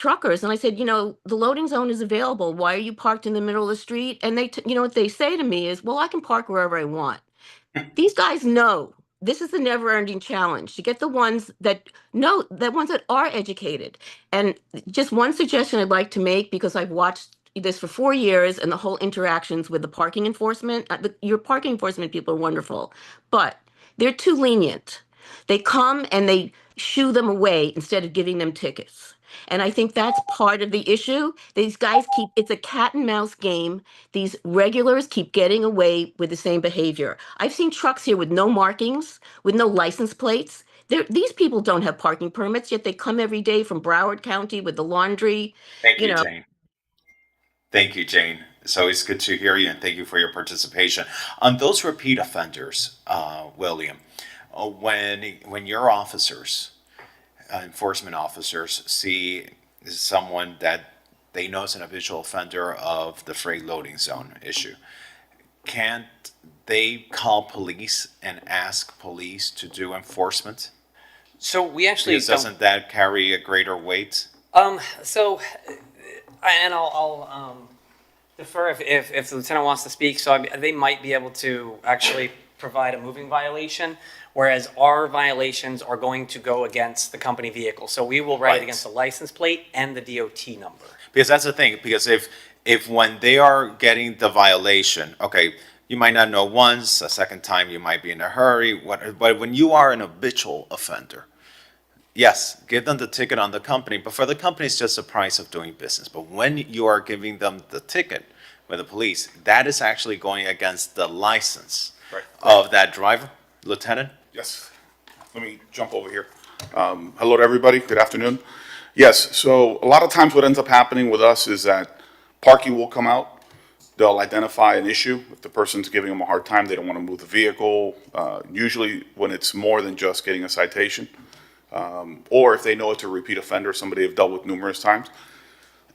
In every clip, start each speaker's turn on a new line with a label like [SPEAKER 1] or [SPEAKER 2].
[SPEAKER 1] truckers and I said, the loading zone is available. Why are you parked in the middle of the street? And what they say to me is, well, I can park wherever I want. These guys know this is the never ending challenge to get the ones that know, the ones that are educated. And just one suggestion I'd like to make, because I've watched this for 4 years and the whole interactions with the parking enforcement, your parking enforcement people are wonderful, but they're too lenient. They come and they shoo them away instead of giving them tickets. And I think that's part of the issue. These guys it's a cat and mouse game. These regulars keep getting away with the same behavior. I've seen trucks here with no markings, with no license plates. These people don't have parking permits, yet they come every day from Broward County with the laundry.
[SPEAKER 2] Thank
[SPEAKER 1] You
[SPEAKER 2] you,
[SPEAKER 1] know,
[SPEAKER 2] Jane. Thank you, Jane. It's always good to hear you, and thank you for your participation. On those repeat offenders, William, when your officers, enforcement officers, see someone that they know is an habitual offender of the freight loading zone issue, can't they call police and ask police to do enforcement?
[SPEAKER 3] So we actually
[SPEAKER 2] Because
[SPEAKER 3] don't.
[SPEAKER 2] doesn't that carry a greater weight?
[SPEAKER 3] So, and I'll defer if the lieutenant wants to speak. So they might be able to actually provide a moving violation, whereas our violations are going to go against the company vehicle. So we will write
[SPEAKER 2] Right.
[SPEAKER 3] against the license plate and the DOT number.
[SPEAKER 2] Because that's the thing. Because if when they are getting the violation, okay, you might not know once, a second time you might be in a hurry. But when you are an habitual offender, yes, give them the ticket on the company. But for the company, it's just the price of doing business. But when you are giving them the ticket with the police, that is actually going against the license
[SPEAKER 4] Right.
[SPEAKER 2] of that driver, Lieutenant.
[SPEAKER 4] Yes. Let me jump over here. Hello to everybody. Good afternoon. Yes, so a lot of times what ends up happening with us is that parking will come out. They'll identify an issue. If the person's giving them a hard time, they don't want to move the vehicle. Usually when it's more than just getting a citation, or if they know it's a repeat offender, somebody they've dealt with numerous times.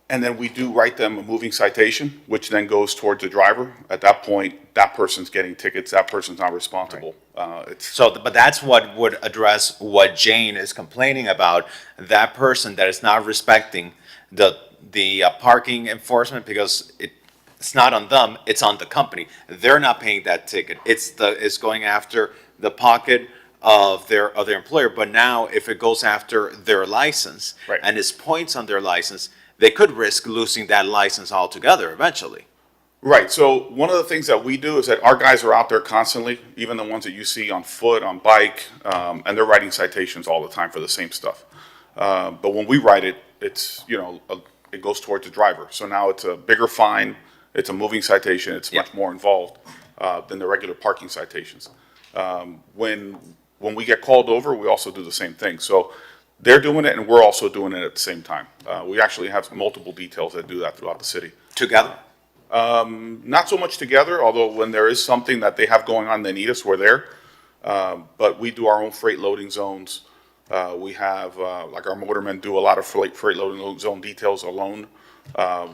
[SPEAKER 4] And then we do write them a moving citation, which then goes towards the driver. At that point, that person's getting tickets, that person's not responsible. It's,
[SPEAKER 2] So, but that's what would address what Jane is complaining about. That person that is not respecting the parking enforcement because it's not on them, it's on the company. They're not paying that ticket. It's going after the pocket of their employer. But now, if it goes after their license
[SPEAKER 4] Right.
[SPEAKER 2] and it's points on their license, they could risk losing that license altogether eventually.
[SPEAKER 4] right, so one of the things that we do is that our guys are out there constantly, even the ones that you see on foot, on bike, and they're writing citations all the time for the same stuff. But when we write it, it's, it goes towards the driver. So now it's a bigger fine, it's a moving citation, it's much more involved than the regular parking citations. When we get called over, we also do the same thing. So they're doing it and we're also doing it at the same time. We actually have multiple details that do that throughout the city.
[SPEAKER 2] Together.
[SPEAKER 4] Not so much together, although when there is something that they have going on, they need us, we're there. But we do our own freight loading zones. We have, like our motormen do a lot of freight loading zone details alone.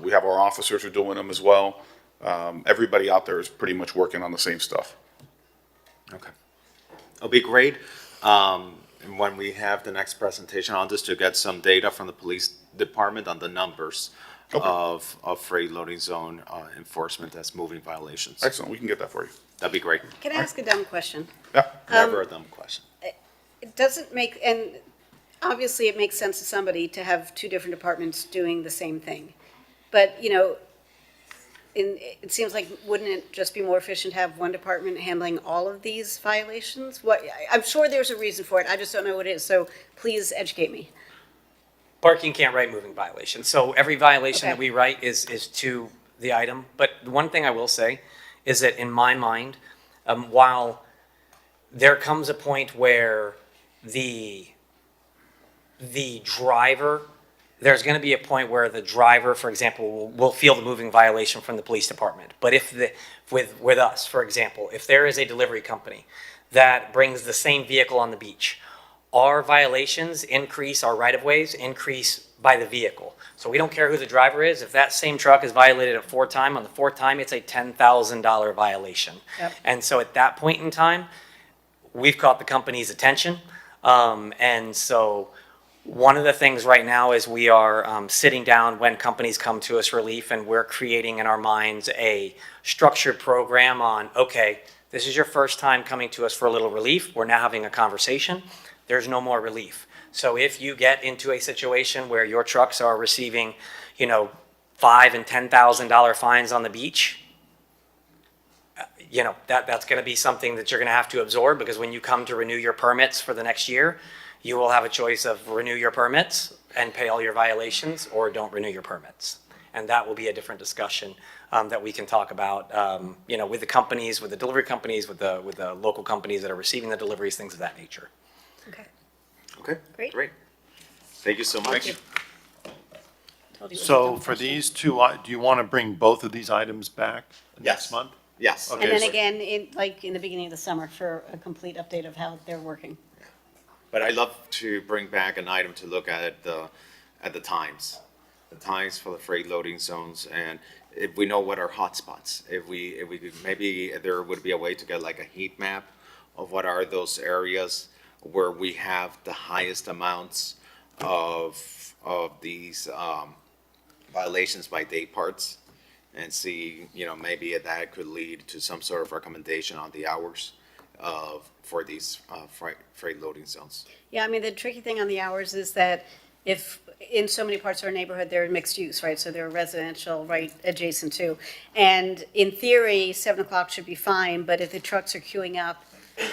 [SPEAKER 4] We have our officers are doing them as well. Everybody out there is pretty much working on the same stuff.
[SPEAKER 2] Okay. It'll be great when we have the next presentation on this to get some data from the police department on the numbers of freight loading zone enforcement as moving violations.
[SPEAKER 4] Excellent, we can get that for you.
[SPEAKER 2] That'd be great.
[SPEAKER 5] Can I ask a dumb question?
[SPEAKER 4] Yeah,
[SPEAKER 2] Never a dumb question.
[SPEAKER 5] It doesn't make, and obviously it makes sense to somebody to have two different departments doing the same thing. But, it seems like, wouldn't it just be more efficient to have one department handling all of these violations? I'm sure there's a reason for it, I just don't know what it is, so please educate me.
[SPEAKER 3] Parking can't write moving violations. So every violation that
[SPEAKER 5] Okay.
[SPEAKER 3] we write is to the item. But the one thing I will say is that in my mind, while there comes a point where the driver, there's going to be a point where the driver, for example, will feel the moving violation from the police department. But with us, for example, if there is a delivery company that brings the same vehicle on the beach, our violations increase, our right-of-ways increase by the vehicle. So we don't care who the driver is. If that same truck is violated a fourth time, on the fourth time, it's a $10,000 violation.
[SPEAKER 5] Yep.
[SPEAKER 3] And so at that point in time, we've caught the company's attention. And so One of the things right now is we are sitting down when companies come to us relief, and we're creating in our minds a structured program on, okay, this is your first time coming to us for a little relief. We're now having a conversation. There's no more relief. So if you get into a situation where your trucks are receiving, $5,000 and $10,000 fines on the beach, that's going to be something that you're going to have to absorb, because when you come to renew your permits for the next year, you will have a choice of renew your permits and pay all your violations, or don't renew your permits. And that will be a different discussion that we can talk about, with the companies, with the delivery companies, with the local companies that are receiving the deliveries, things of that nature.
[SPEAKER 5] Okay.
[SPEAKER 2] Okay,
[SPEAKER 5] Great.
[SPEAKER 2] great. Thank you so much.
[SPEAKER 5] you. Told you it was a
[SPEAKER 6] So
[SPEAKER 5] dumb
[SPEAKER 6] for
[SPEAKER 5] question.
[SPEAKER 6] these two, do you want to bring both of these items back
[SPEAKER 2] Yes.
[SPEAKER 6] next month?
[SPEAKER 2] Yes.
[SPEAKER 6] Okay.
[SPEAKER 5] And then
[SPEAKER 6] so-
[SPEAKER 5] again, in the beginning of the summer for a complete update of how they're working.
[SPEAKER 2] But I'd love to bring back an item to look at the times for the freight loading zones, and if we know what are hotspots, if we could, maybe there would be a way to get like a heat map of what are those areas where we have the highest amounts of these violations by day parts, and see, maybe that could lead to some sort of recommendation on the hours for these freight loading zones.
[SPEAKER 5] Yeah, I mean, the tricky thing on the hours is that if, in so many parts of our neighborhood, they're mixed use, right? So they're residential right adjacent to. And in theory, 7 o'clock should be fine, but if the trucks are queuing up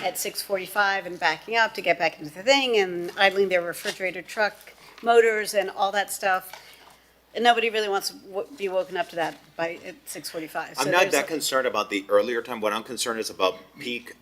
[SPEAKER 5] at 6:45 and backing up to get back into the thing and idling their refrigerator truck motors and all that stuff, and nobody really wants to be woken up to that by at 6:45.
[SPEAKER 2] I'm not that concerned about the earlier time. What I'm concerned is about peak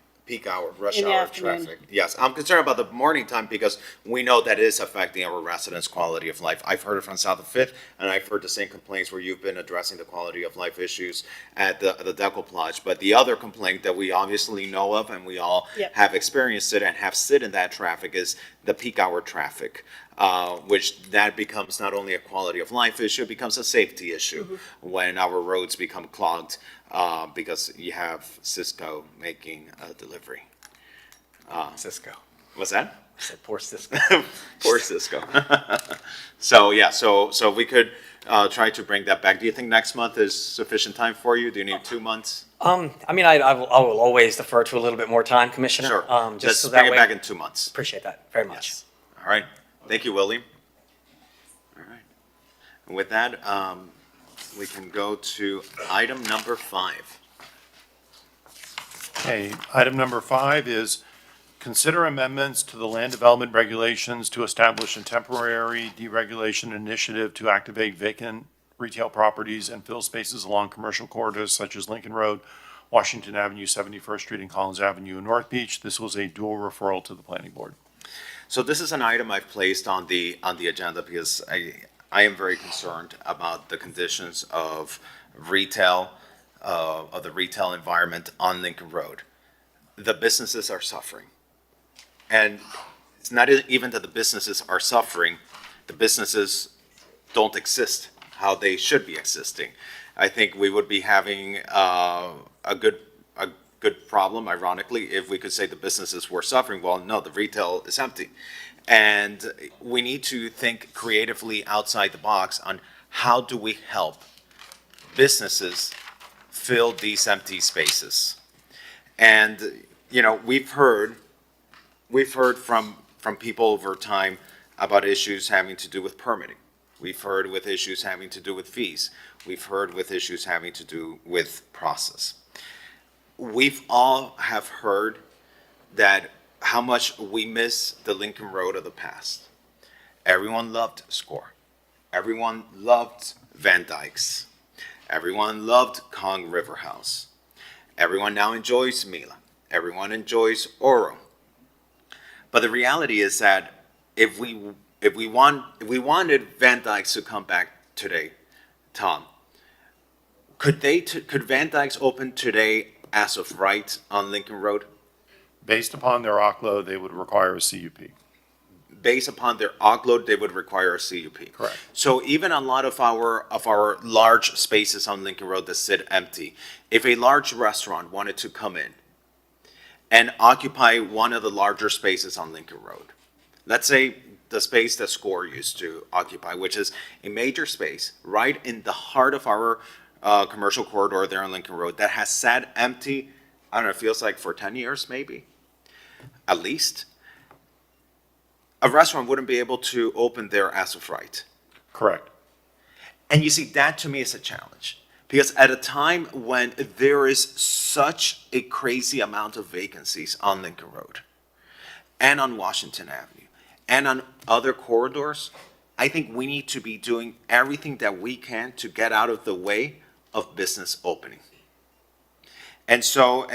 [SPEAKER 2] hour, rush
[SPEAKER 5] In the
[SPEAKER 2] hour
[SPEAKER 5] afternoon.
[SPEAKER 2] traffic. Yes, I'm concerned about the morning time because we know that is affecting our residents' quality of life. I've heard it from South of Fifth, and I've heard the same complaints where you've been addressing the quality of life issues at the Deco Plage. But the other complaint that we obviously know of, and we all
[SPEAKER 5] Yep.
[SPEAKER 2] have experienced it and have sit in that traffic, is the peak hour traffic. Which that becomes not only a quality of life issue, it becomes a safety issue when our roads become clogged because you have Cisco making a delivery.
[SPEAKER 3] Cisco.
[SPEAKER 2] What's that?
[SPEAKER 3] I said poor Cisco.
[SPEAKER 2] Poor Cisco. So, yeah, so we could try to bring that back. Do you think next month is sufficient time for you? Do you need 2 months?
[SPEAKER 3] I will always defer to a little bit more time, Commissioner.
[SPEAKER 2] Sure.
[SPEAKER 3] Just
[SPEAKER 2] Let's
[SPEAKER 3] so
[SPEAKER 2] bring
[SPEAKER 3] that
[SPEAKER 2] it
[SPEAKER 3] way.
[SPEAKER 2] back in 2 months.
[SPEAKER 3] Appreciate that very much.
[SPEAKER 2] Yes. All right. Thank you, William. All right. And with that, we can go to item number 5.
[SPEAKER 6] Okay, item number 5 is consider amendments to the land development regulations to establish a temporary deregulation initiative to activate vacant retail properties and fill spaces along commercial corridors such as Lincoln Road, Washington Avenue, 71st Street, and Collins Avenue in North Beach. This was a dual referral to the planning board.
[SPEAKER 2] So this is an item I've placed on the agenda because I am very concerned about the conditions of retail, of the retail environment on Lincoln Road. The businesses are suffering. And it's not even that the businesses are suffering, the businesses don't exist how they should be existing. I think we would be having a good problem, ironically, if we could say the businesses were suffering. Well, no, the retail is empty. And we need to think creatively outside the box on how do we help businesses fill these empty spaces. And, we've heard from people over time about issues having to do with permitting. We've heard with issues having to do with fees. We've heard with issues having to do with process. We've all have heard that how much we miss the Lincoln Road of the past. Everyone loved SCORE. Everyone loved Van Dyke's. Everyone loved Kong River House. Everyone now enjoys Mila. Everyone enjoys Oro. But the reality is that if we wanted Van Dyke's to come back today, Tom, could Van Dyke's open today as of right on Lincoln Road?
[SPEAKER 6] Based upon their OCLO, they would require a CUP.
[SPEAKER 2] Based upon their OCLO, they would require a CUP.
[SPEAKER 6] Correct.
[SPEAKER 2] So even a lot of our large spaces on Lincoln Road that sit empty, if a large restaurant wanted to come in and occupy one of the larger spaces on Lincoln Road, let's say the space that SCORE used to occupy, which is a major space right in the heart of our commercial corridor there on Lincoln Road that has sat empty, I don't know, it feels like for 10 years maybe, at least. A restaurant wouldn't be able to open there as of right.
[SPEAKER 6] Correct.
[SPEAKER 2] And you see, that to me is a challenge. Because at a time when there is such a crazy amount of vacancies on Lincoln Road and on Washington Avenue and on other corridors, I think we need to be doing everything that we can to get out of the way of business opening. And so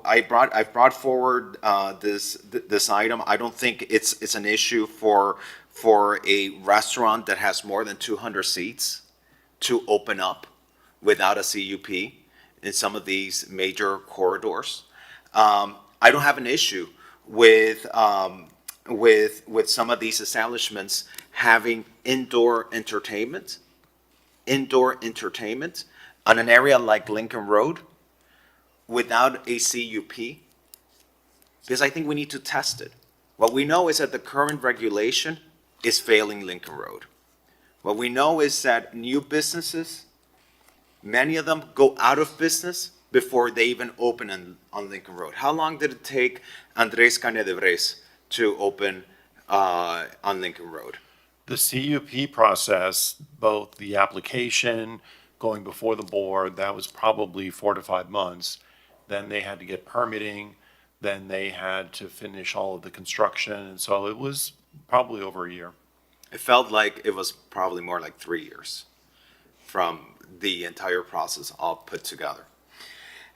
[SPEAKER 2] I've brought forward this item. I don't think it's an issue for a restaurant that has more than 200 seats to open up without a CUP in some of these major corridors. I don't have an issue with some of these establishments having indoor entertainment on an area like Lincoln Road without a CUP, because I think we need to test it. What we know is that the current regulation is failing Lincoln Road. What we know is that new businesses, many of them go out of business before they even open on Lincoln Road. How long did it take Andrés Caña de Bres to open on Lincoln Road?
[SPEAKER 6] The CUP process, both the application going before the board, that was probably 4 to 5 months. Then they had to get permitting, then they had to finish all of the construction, and so it was probably over a year.
[SPEAKER 2] It felt like it was probably more like 3 years from the entire process all put together.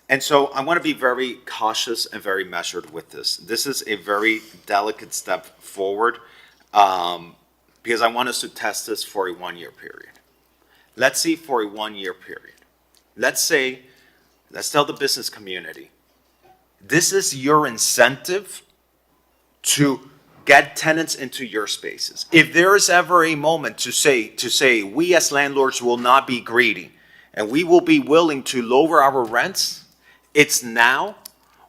[SPEAKER 2] And so I want to be very cautious and very measured with this. This is a very delicate step forward because I want us to test this for a 1 year period. Let's see for a 1 year period. Let's tell the business community, this is your incentive to get tenants into your spaces. If there is ever a moment to say we as landlords will not be greedy and we will be willing to lower our rents, it's now,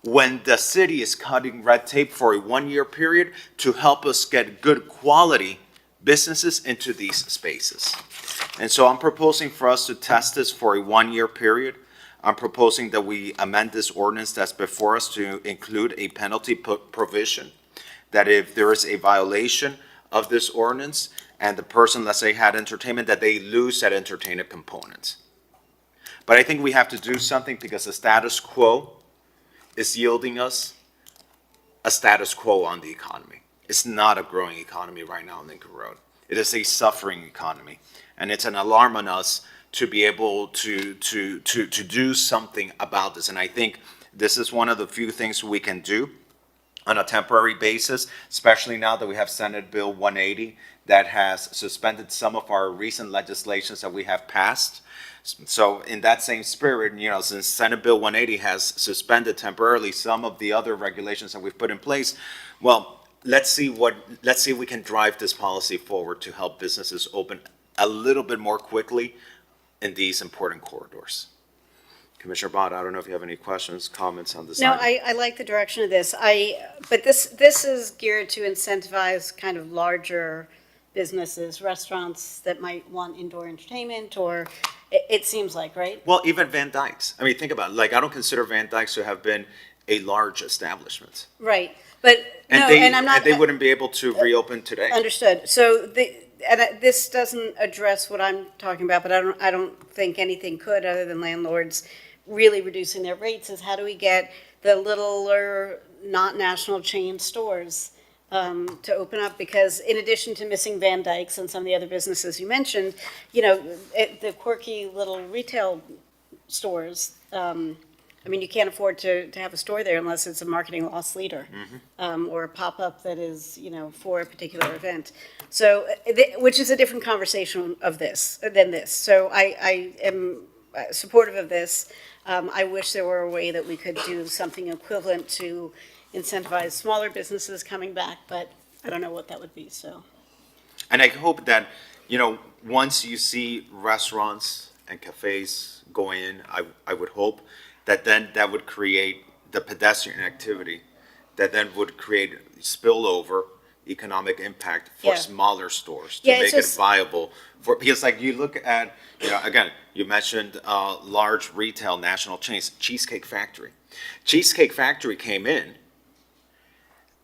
[SPEAKER 2] when the city is cutting red tape for a 1 year period to help us get good quality businesses into these spaces. And so I'm proposing for us to test this for a 1 year period. I'm proposing that we amend this ordinance that's before us to include a penalty provision, that if there is a violation of this ordinance and the person, let's say, had entertainment, that they lose that entertainment component. But I think we have to do something because the status quo is yielding us a status quo on the economy. It's not a growing economy right now on Lincoln Road. It is a suffering economy. And it's an alarm on us to be able to do something about this. And I think this is one of the few things we can do on a temporary basis, especially now that we have Senate Bill 180 that has suspended some of our recent legislations that we have passed. So in that same spirit, since Senate Bill 180 has suspended temporarily some of the other regulations that we've put in place, well, let's see if we can drive this policy forward to help businesses open a little bit more quickly in these important corridors. Commissioner Bott, I don't know if you have any questions, comments on this
[SPEAKER 5] No,
[SPEAKER 2] item.
[SPEAKER 5] I like the direction of this. But this is geared to incentivize kind of larger businesses, restaurants that might want indoor entertainment, or it seems like, right?
[SPEAKER 2] Well, even Van Dyke's. I mean, think about it. Like, I don't consider Van Dyke's to have been a large establishment.
[SPEAKER 5] Right, but,
[SPEAKER 2] And
[SPEAKER 5] no,
[SPEAKER 2] they,
[SPEAKER 5] and I'm not.
[SPEAKER 2] they wouldn't be able to reopen today.
[SPEAKER 5] Understood. So this doesn't address what I'm talking about, but I don't think anything could, other than landlords really reducing their rates, is how do we get the littler, not national chain stores to open up? Because in addition to missing Van Dyke's and some of the other businesses you mentioned, the quirky little retail stores, I mean, you can't afford to have a store there unless it's a marketing loss leader, or a pop-up that is, for a particular event. So, which is a different conversation than this. So I am supportive of this. I wish there were a way that we could do something equivalent to incentivize smaller businesses coming back, but I don't know what that would be, so.
[SPEAKER 2] And I hope that, once you see restaurants and cafes go in, I would hope that then that would create the pedestrian activity that then would create spillover economic impact for
[SPEAKER 5] Yeah.
[SPEAKER 2] smaller stores to
[SPEAKER 5] Yeah, it's
[SPEAKER 2] make it
[SPEAKER 5] just-
[SPEAKER 2] viable for, because like you look at, again, you mentioned large retail national chains, Cheesecake Factory. Cheesecake Factory came in,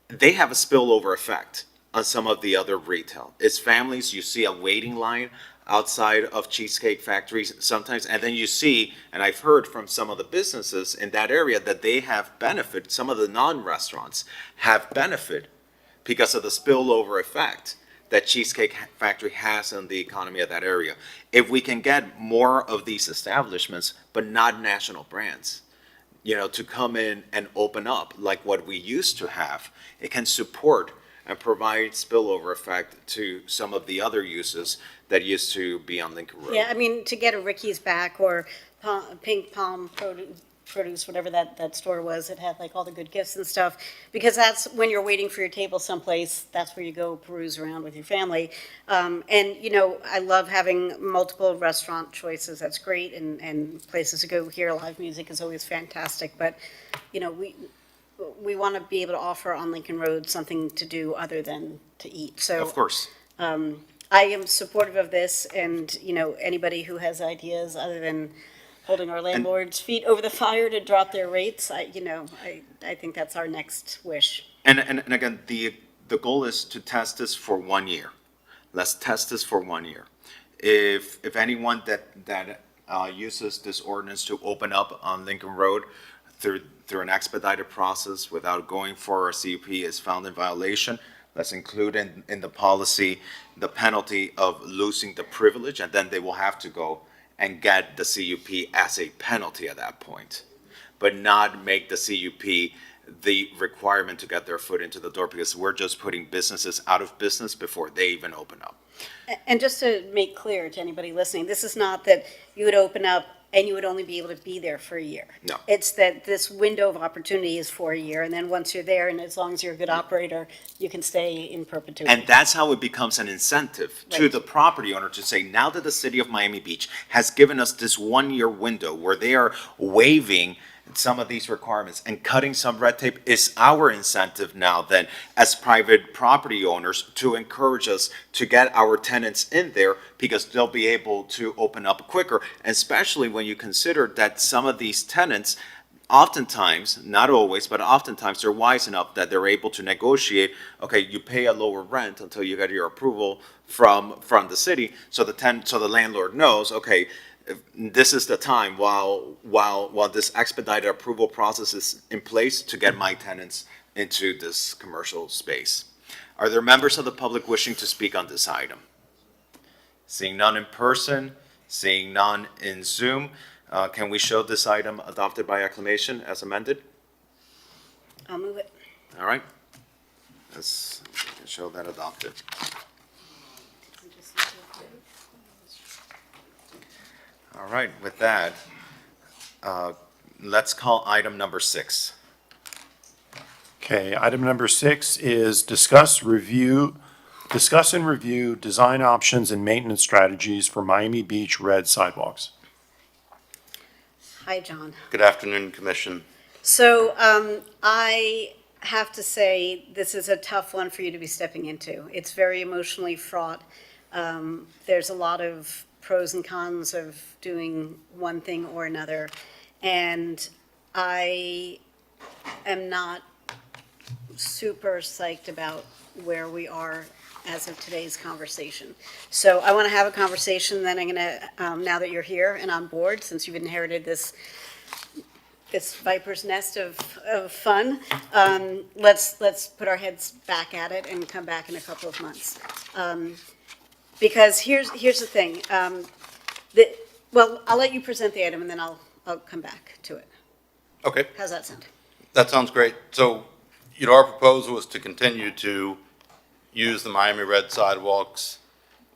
[SPEAKER 2] they have a spillover effect on some of the other retail. It's families, you see a waiting line outside of Cheesecake Factories sometimes, and then you see, and I've heard from some of the businesses in that area that they have benefit, some of the non-restaurants have benefit because of the spillover effect that Cheesecake Factory has on the economy of that area. If we can get more of these establishments, but not national brands, to come in and open up like what we used to have, it can support and provide spillover effect to some of the other uses that used to be on Lincoln Road.
[SPEAKER 5] Yeah, I mean, to get a Ricky's back or Pink Palm Produce, whatever that store was, it had like all the good gifts and stuff. Because that's when you're waiting for your table someplace, that's where you go peruse around with your family. And, I love having multiple restaurant choices. That's great. And places to go hear live music is always fantastic. But, we want to be able to offer on Lincoln Road something to do other than to eat. So
[SPEAKER 2] Of course.
[SPEAKER 5] I am supportive of this, and, anybody who has ideas other than holding our landlords' feet over the fire to drop their rates, I think that's our next wish.
[SPEAKER 2] And again, the goal is to test this for 1 year. Let's test this for 1 year. If anyone that uses this ordinance to open up on Lincoln Road through an expedited process without going for a CUP is found in violation, let's include in the policy the penalty of losing the privilege, and then they will have to go and get the CUP as a penalty at that point, but not make the CUP the requirement to get their foot into the door, because we're just putting businesses out of business before they even open up.
[SPEAKER 5] And just to make clear to anybody listening, this is not that you would open up and you would only be able to be there for a year.
[SPEAKER 2] No.
[SPEAKER 5] It's that this window of opportunity is for a year, and then once you're there, and as long as you're a good operator, you can stay in perpetuity.
[SPEAKER 2] And that's how it becomes an incentive to
[SPEAKER 5] Right.
[SPEAKER 2] the property owner to say, now that the city of Miami Beach has given us this 1 year window where they are waiving some of these requirements and cutting some red tape, is our incentive now then as private property owners to encourage us to get our tenants in there, because they'll be able to open up quicker, especially when you consider that some of these tenants oftentimes, not always, but oftentimes they're wise enough that they're able to negotiate, okay, you pay a lower rent until you get your approval from the city, so the landlord knows, okay, this is the time while this expedited approval process is in place to get my tenants into this commercial space. Are there members of the public wishing to speak on this item? Seeing none in person, seeing none in Zoom, can we show this item adopted by acclamation as amended?
[SPEAKER 5] I'll move it.
[SPEAKER 2] All right. Let's show that adopted. All right, with that, let's call item number 6.
[SPEAKER 6] Okay, item number 6 is discuss and review design options and maintenance strategies for Miami Beach red sidewalks.
[SPEAKER 5] Hi, John.
[SPEAKER 7] Good afternoon, Commission.
[SPEAKER 5] So I have to say, this is a tough one for you to be stepping into. It's very emotionally fraught. There's a lot of pros and cons of doing one thing or another. And I am not super psyched about where we are as of today's conversation. So I want to have a conversation, then I'm going to, now that you're here and on board, since you've inherited this viper's nest of fun, let's put our heads back at it and come back in a couple of months. Because here's the thing. Well, I'll let you present the item and then I'll come back to it.
[SPEAKER 7] Okay,
[SPEAKER 5] How's that sound?
[SPEAKER 7] that sounds great. So, our proposal is to continue to use the Miami red sidewalks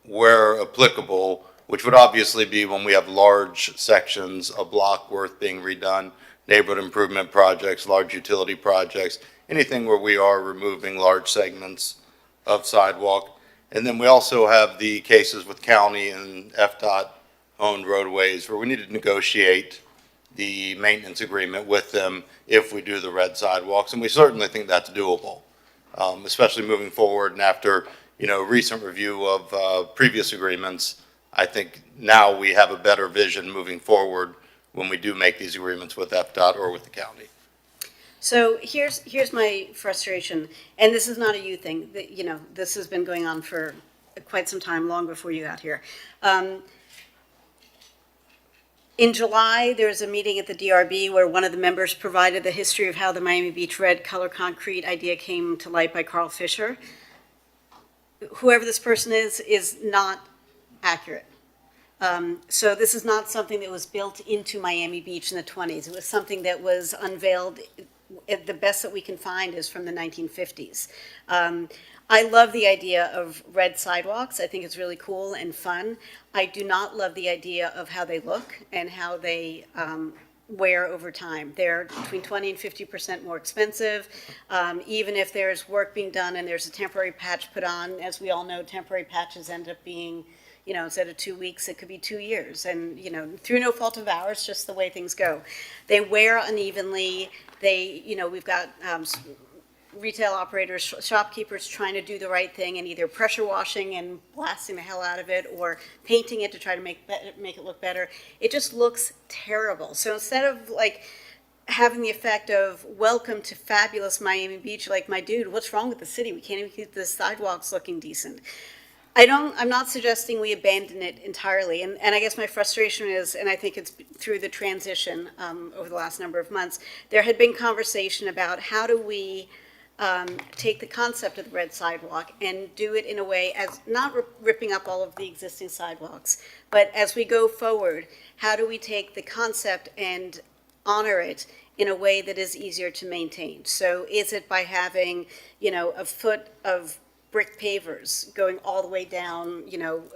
[SPEAKER 7] where applicable, which would obviously be when we have large sections, a block worth being redone, neighborhood improvement projects, large utility projects, anything where we are removing large segments of sidewalk. And then we also have the cases with county and FDOT-owned roadways where we need to negotiate the maintenance agreement with them if we do the red sidewalks, and we certainly think that's doable. especially moving forward and after, recent review of previous agreements. I think now we have a better vision moving forward when we do make these agreements with FDOT or with the county.
[SPEAKER 5] So here's my frustration, and this is not a you thing, this has been going on for quite some time, long before you got here. In July, there was a meeting at the DRB where one of the members provided the history of how the Miami Beach red color concrete idea came to light by Carl Fisher. Whoever this person is not accurate. So this is not something that was built into Miami Beach in the 20s. It was something that was unveiled, the best that we can find is from the 1950s. I love the idea of red sidewalks. I think it's really cool and fun. I do not love the idea of how they look and how they wear over time. They're between 20 and 50% more expensive. Even if there's work being done and there's a temporary patch put on, as we all know, temporary patches end up being, instead of 2 weeks, it could be 2 years. And, through no fault of ours, just the way things go. They wear unevenly. We've got retail operators, shopkeepers trying to do the right thing and either pressure washing and blasting the hell out of it or painting it to try to make it look better. It just looks terrible. So instead of having the effect of welcome to fabulous Miami Beach, like, my dude, what's wrong with the city? We can't even keep the sidewalks looking decent. I'm not suggesting we abandon it entirely. And I guess my frustration is, and I think it's through the transition over the last number of months, there had been conversation about how do we take the concept of the red sidewalk and do it in a way as not ripping up all of the existing sidewalks, but as we go forward, how do we take the concept and honor it in a way that is easier to maintain? So is it by having, a foot of brick pavers going all the way down,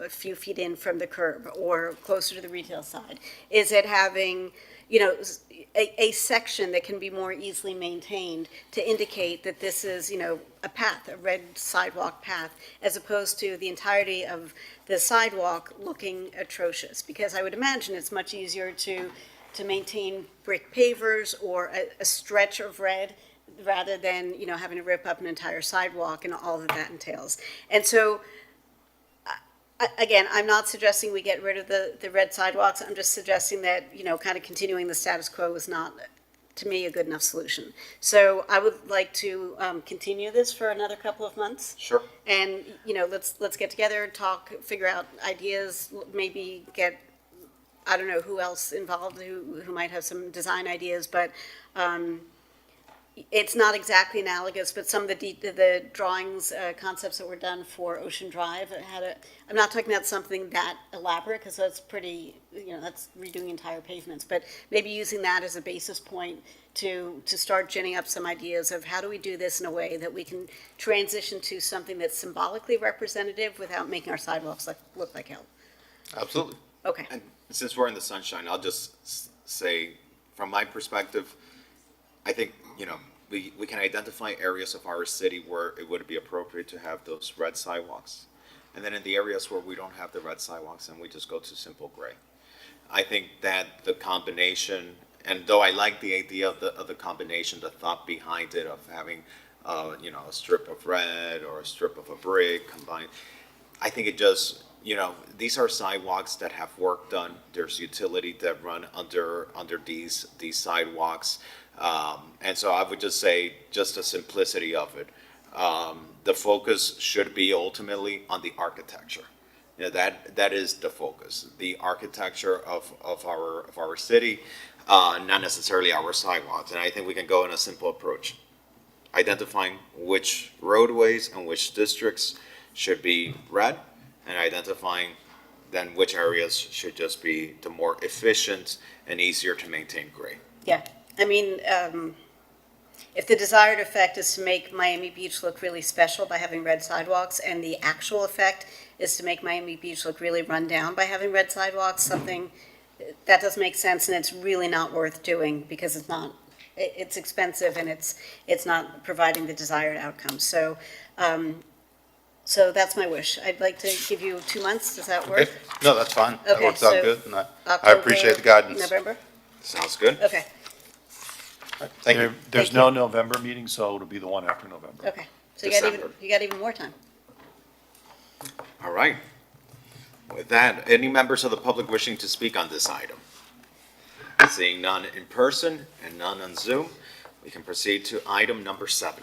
[SPEAKER 5] a few feet in from the curb or closer to the retail side? Is it having, a section that can be more easily maintained to indicate that this is, a path, a red sidewalk path, as opposed to the entirety of the sidewalk looking atrocious? Because I would imagine it's much easier to maintain brick pavers or a stretch of red rather than, having to rip up an entire sidewalk and all that that entails. And so, again, I'm not suggesting we get rid of the red sidewalks. I'm just suggesting that, kind of continuing the status quo is not, to me, a good enough solution. So I would like to continue this for another couple of months.
[SPEAKER 2] Sure.
[SPEAKER 5] And, let's get together, talk, figure out ideas, maybe get, I don't know who else involved who might have some design ideas, but it's not exactly analogous, but some of the drawings, concepts that were done for Ocean Drive I'm not talking about something that elaborate, because that's pretty, that's redoing entire pavements, but maybe using that as a basis point to start ginning up some ideas of how do we do this in a way that we can transition to something that's symbolically representative without making our sidewalks look like hell.
[SPEAKER 7] Absolutely.
[SPEAKER 5] Okay.
[SPEAKER 2] And since we're in the sunshine, I'll just say, from my perspective, I think, we can identify areas of our city where it would be appropriate to have those red sidewalks. And then in the areas where we don't have the red sidewalks, then we just go to simple gray. I think that the combination, and though I like the idea of the combination, the thought behind it of having, a strip of red or a strip of a brick combined, I think it just, these are sidewalks that have work done. There's utility that run under these sidewalks. And so I would just say, just the simplicity of it. The focus should be ultimately on the architecture. That is the focus, the architecture of our city, not necessarily our sidewalks. And I think we can go in a simple approach, identifying which roadways and which districts should be red, and identifying then which areas should just be the more efficient and easier to maintain gray.
[SPEAKER 5] Yeah. I mean, if the desired effect is to make Miami Beach look really special by having red sidewalks, and the actual effect is to make Miami Beach look really run down by having red sidewalks, something that doesn't make sense, and it's really not worth doing because it's expensive and it's not providing the desired outcome. So, so that's my wish. I'd like to give you 2 months. Does that work?
[SPEAKER 7] Okay. No, that's fine. That
[SPEAKER 5] Okay,
[SPEAKER 7] works out
[SPEAKER 5] so
[SPEAKER 7] good, and I
[SPEAKER 5] October,
[SPEAKER 7] appreciate the guidance.
[SPEAKER 5] November?
[SPEAKER 2] Sounds good?
[SPEAKER 5] Okay,
[SPEAKER 7] Thank you.
[SPEAKER 6] There's
[SPEAKER 5] Thank
[SPEAKER 6] no
[SPEAKER 5] you.
[SPEAKER 6] November meeting, so it'll be the one after November.
[SPEAKER 5] okay. So
[SPEAKER 2] December.
[SPEAKER 5] you got even more time.
[SPEAKER 2] All right. With that, any members of the public wishing to speak on this item? Seeing none in person and none on Zoom, we can proceed to item number 7.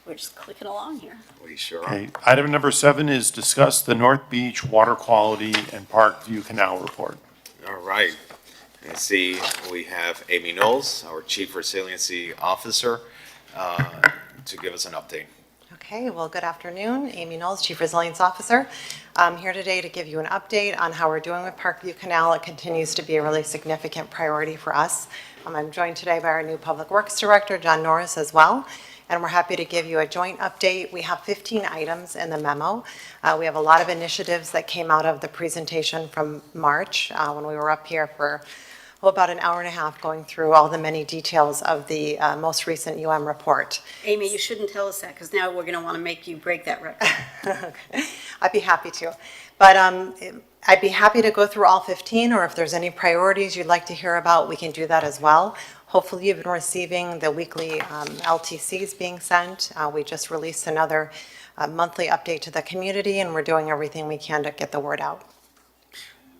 [SPEAKER 5] We're just clicking along here.
[SPEAKER 2] We sure are.
[SPEAKER 6] Okay, item number 7 is discuss the North Beach Water Quality and Park View Canal Report.
[SPEAKER 2] All right. I see we have Amy Knowles, our Chief Resiliency Officer, to give us an update.
[SPEAKER 8] Okay, well, good afternoon. Amy Knowles, Chief Resilience Officer. I'm here today to give you an update on how we're doing with Parkview Canal. It continues to be a really significant priority for us. I'm joined today by our new Public Works Director, John Norris, as well, and we're happy to give you a joint update. We have 15 items in the memo. We have a lot of initiatives that came out of the presentation from March when we were up here for about an hour and a half going through all the many details of the most recent report.
[SPEAKER 5] Amy, you shouldn't tell us that, because now we're going to want to make you break that record.
[SPEAKER 8] Okay. I'd be happy to. But I'd be happy to go through all 15, or if there's any priorities you'd like to hear about, we can do that as well. Hopefully you've been receiving the weekly LTCs being sent. We just released another monthly update to the community, and we're doing everything we can to get the word out.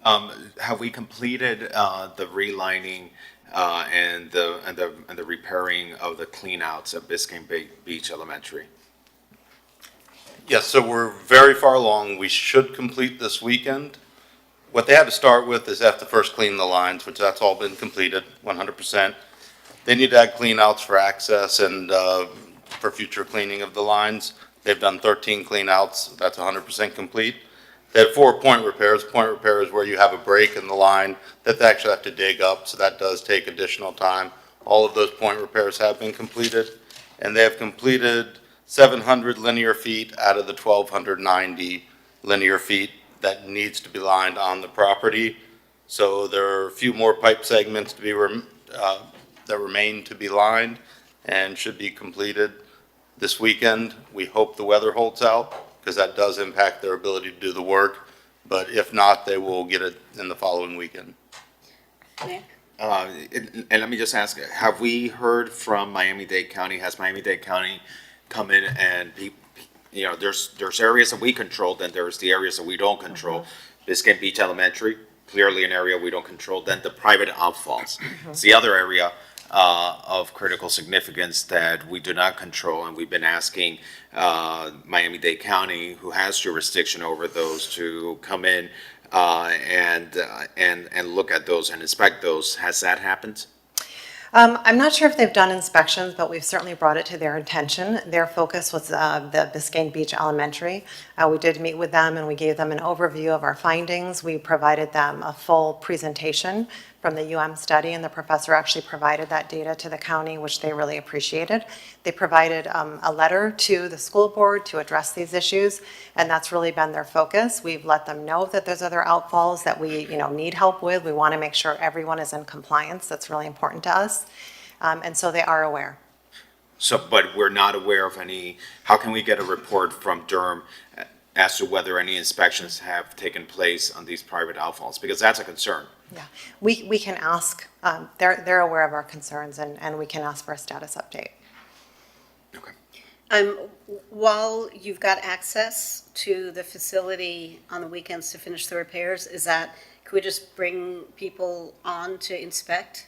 [SPEAKER 2] Have we completed the relining and the repairing of the cleanouts at Biscayne Beach Elementary?
[SPEAKER 7] Yes, so we're very far along. We should complete this weekend. What they had to start with is they have to first clean the lines, which that's all been completed, 100%. They need to add cleanouts for access and for future cleaning of the lines. They've done 13 cleanouts. That's 100% complete. They had 4 point repairs. Point repair is where you have a break in the line that they actually have to dig up, so that does take additional time. All of those point repairs have been completed, and they have completed 700 linear feet out of the 1,290 linear feet that needs to be lined on the property. So there are a few more pipe segments to be that remain to be lined and should be completed this weekend. We hope the weather holds out, because that does impact their ability to do the work. But if not, they will get it in the following weekend.
[SPEAKER 5] Nick?
[SPEAKER 2] And let me just ask, have we heard from Miami-Dade County? Has Miami-Dade County come in and there's areas that we control, then there's the areas that we don't control. Biscayne Beach Elementary, clearly an area we don't control. Then the private outfalls. It's the other area of critical significance that we do not control, and we've been asking Miami-Dade County, who has jurisdiction over those, to come in and look at those and inspect those. Has that happened?
[SPEAKER 8] I'm not sure if they've done inspections, but we've certainly brought it to their attention. Their focus was the Biscayne Beach Elementary. We did meet with them and we gave them an overview of our findings. We provided them a full presentation from the study, and the professor actually provided that data to the county, which they really appreciated. They provided a letter to the school board to address these issues, and that's really been their focus. We've let them know that there's other outfalls that we need help with. We want to make sure everyone is in compliance. That's really important to us. And so they are aware.
[SPEAKER 2] So, but we're not aware of any, how can we get a report from Durham as to whether any inspections have taken place on these private outfalls? Because that's a concern.
[SPEAKER 8] Yeah, we can ask, they're aware of our concerns, and we can ask for a status update.
[SPEAKER 2] Okay.
[SPEAKER 5] While you've got access to the facility on the weekends to finish the repairs, could we just bring people on to inspect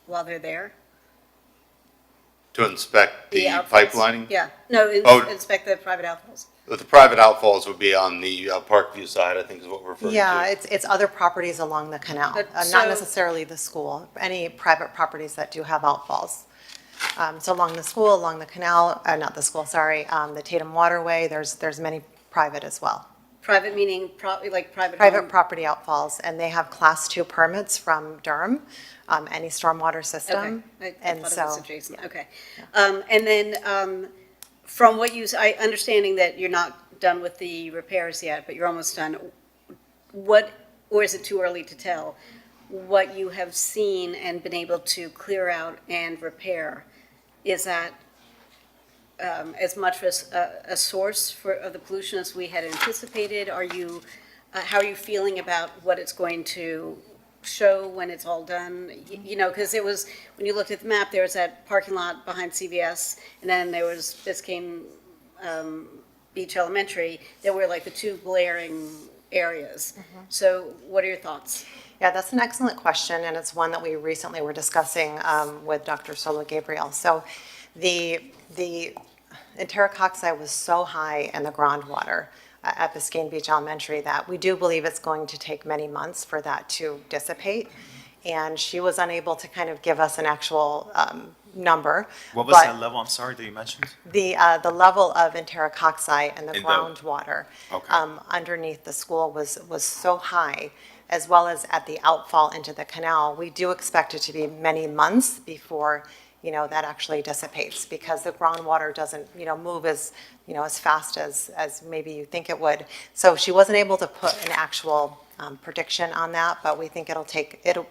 [SPEAKER 5] while they're there?
[SPEAKER 7] To inspect the
[SPEAKER 5] outfalls?
[SPEAKER 7] pipelining?
[SPEAKER 5] Yeah, no,
[SPEAKER 7] Oh.
[SPEAKER 5] inspect the private outfalls.
[SPEAKER 7] But the private outfalls would be on the Parkview side, I think is what we're referring to.
[SPEAKER 8] Yeah, it's other properties along the canal,
[SPEAKER 5] But
[SPEAKER 8] not
[SPEAKER 5] so-
[SPEAKER 8] necessarily the school, any private properties that do have outfalls. So along the school, along the canal, not the school, sorry, the Tatum Waterway, there's many private as well.
[SPEAKER 5] Private meaning like private
[SPEAKER 8] Private
[SPEAKER 5] home?
[SPEAKER 8] property outfalls, and they have Class 2 permits from Durham, any stormwater system.
[SPEAKER 5] Okay, I
[SPEAKER 8] And
[SPEAKER 5] thought it was
[SPEAKER 8] so,
[SPEAKER 5] adjacent, okay. And then, from what understanding that you're not done with the repairs yet, but you're almost done, or is it too early to tell, what you have seen and been able to clear out and repair, is that as much as a source of the pollution as we had anticipated? How are you feeling about what it's going to show when it's all done? You know, because it was, when you looked at the map, there was that parking lot behind CVS, and then there was Biscayne Beach Elementary, that were like the two glaring areas. So what are your thoughts?
[SPEAKER 8] Yeah, that's an excellent question, and it's one that we recently were discussing with Dr. Solo Gabriel. So the enterococci was so high in the groundwater at Biscayne Beach Elementary that we do believe it's going to take many months for that to dissipate. And she was unable to kind of give us an actual number.
[SPEAKER 2] What was
[SPEAKER 8] but
[SPEAKER 2] that level, I'm sorry, that you mentioned?
[SPEAKER 8] the level of enterococci in the
[SPEAKER 2] In the-
[SPEAKER 8] groundwater
[SPEAKER 2] Okay.
[SPEAKER 8] underneath the school was so high, as well as at the outfall into the canal. We do expect it to be many months before, you know, that actually dissipates, because the groundwater doesn't, you know, move as, you know, as fast as maybe you think it would. So she wasn't able to put an actual prediction on that, but we think it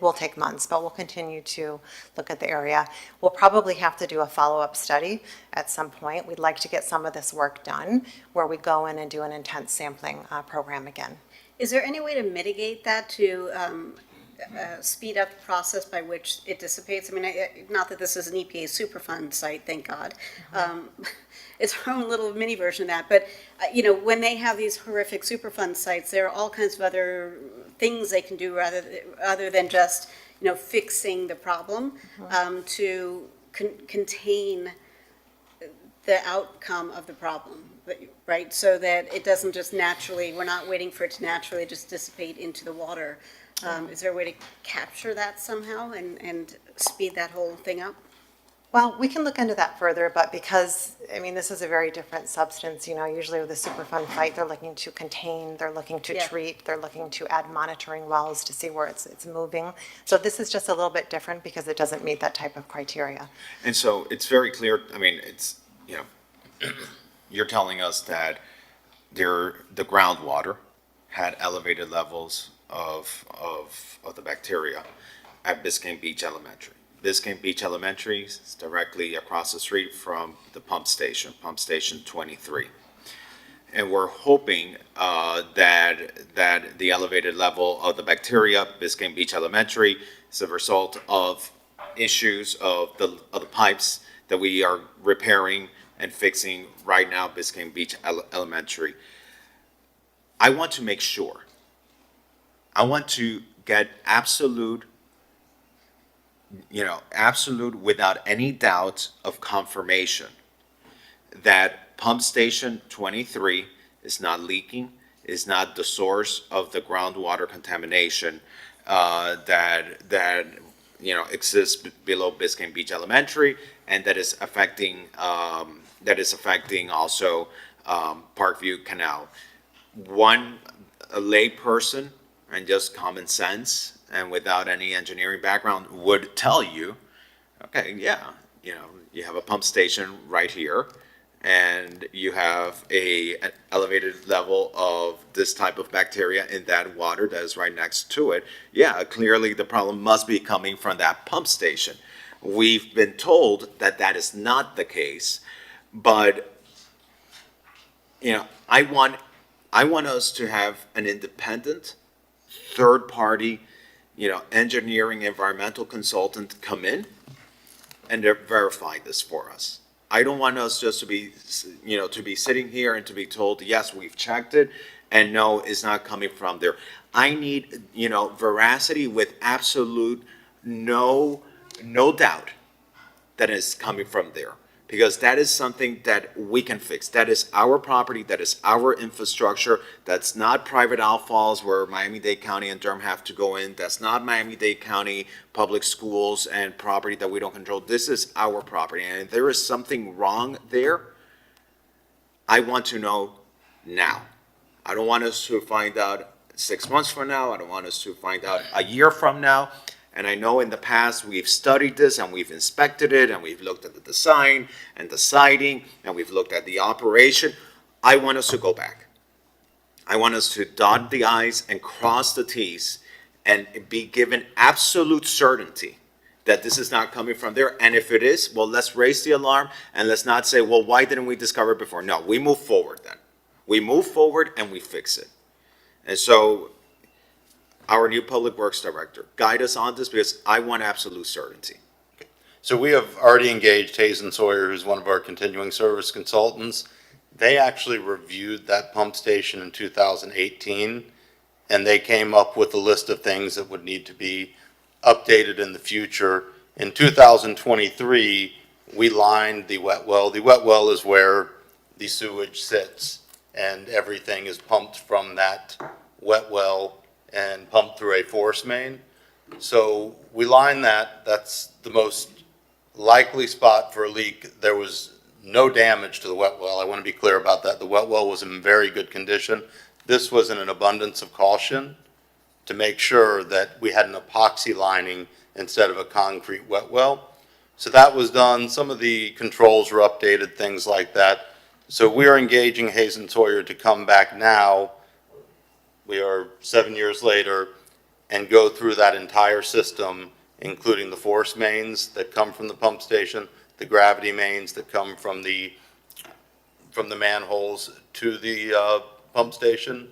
[SPEAKER 8] will take months, but we'll continue to look at the area. We'll probably have to do a follow-up study at some point. We'd like to get some of this work done, where we go in and do an intense sampling program again.
[SPEAKER 5] Is there any way to mitigate that, to speed up the process by which it dissipates? I mean, not that this is an EPA Superfund site, thank God. It's our own little mini version of that. But, you know, when they have these horrific Superfund sites, there are all kinds of other things they can do other than just, you know, fixing the problem to contain the outcome of the problem, right? So that it doesn't just naturally, we're not waiting for it to naturally just dissipate into the water. Is there a way to capture that somehow and speed that whole thing up?
[SPEAKER 8] Well, we can look into that further, but because, I mean, this is a very different substance, you know, usually with a Superfund site, they're looking to contain, they're looking to
[SPEAKER 5] Yeah.
[SPEAKER 8] treat, they're looking to add monitoring wells to see where it's moving. So this is just a little bit different because it doesn't meet that type of criteria.
[SPEAKER 2] And so it's very clear, I mean, it's, you know, you're telling us that the groundwater had elevated levels of the bacteria at Biscayne Beach Elementary. Biscayne Beach Elementary is directly across the street from the pump station 23. And we're hoping that the elevated level of the bacteria, Biscayne Beach Elementary, is a result of issues of the pipes that we are repairing and fixing right now, Biscayne Beach Elementary. I want to make sure. I want to get absolute without any doubt of confirmation that pump station 23 is not leaking, is not the source of the groundwater contamination that exists below Biscayne Beach Elementary, and that is affecting also Parkview Canal. A lay person and just common sense and without any engineering background would tell you, okay, yeah, you have a pump station right here, and you have an elevated level of this type of bacteria in that water that is right next to it. Yeah, clearly the problem must be coming from that pump station. We've been told that that is not the case, but I want us to have an independent, third-party, engineering, environmental consultant come in and verify this for us. I don't want us just to be sitting here and to be told, yes, we've checked it, and no, it's not coming from there. I need, veracity with absolute no doubt that it's coming from there. Because that is something that we can fix. That is our property, that is our infrastructure. That's not private outfalls where Miami-Dade County and Durham have to go in. That's not Miami-Dade County public schools and property that we don't control. This is our property. And if there is something wrong there, I want to know now. I don't want us to find out 6 months from now. I don't want us to find out a year from now. And I know in the past, we've studied this and we've inspected it and we've looked at the design and the siding and we've looked at the operation. I want us to go back. I want us to dot the i's and cross the t's and be given absolute certainty that this is not coming from there. And if it is, well, let's raise the alarm and let's not say, well, why didn't we discover it before? No, we move forward then. We move forward and we fix it. And so our new Public Works Director, guide us on this because I want absolute certainty.
[SPEAKER 7] So we have already engaged Hazen Sawyer, who's one of our continuing service consultants. They actually reviewed that pump station in 2018, and they came up with a list of things that would need to be updated in the future. In 2023, we lined the wet well. The wet well is where the sewage sits, and everything is pumped from that wet well and pumped through a force main. So we lined that. That's the most likely spot for a leak. There was no damage to the wet well. I want to be clear about that. The wet well was in very good condition. This was in an abundance of caution to make sure that we had an epoxy lining instead of a concrete wet well. So that was done. Some of the controls were updated, things like that. So we are engaging Hazen Sawyer to come back now. We are 7 years later, and go through that entire system, including the force mains that come from the pump station, the gravity mains that come from the manholes to the pump station,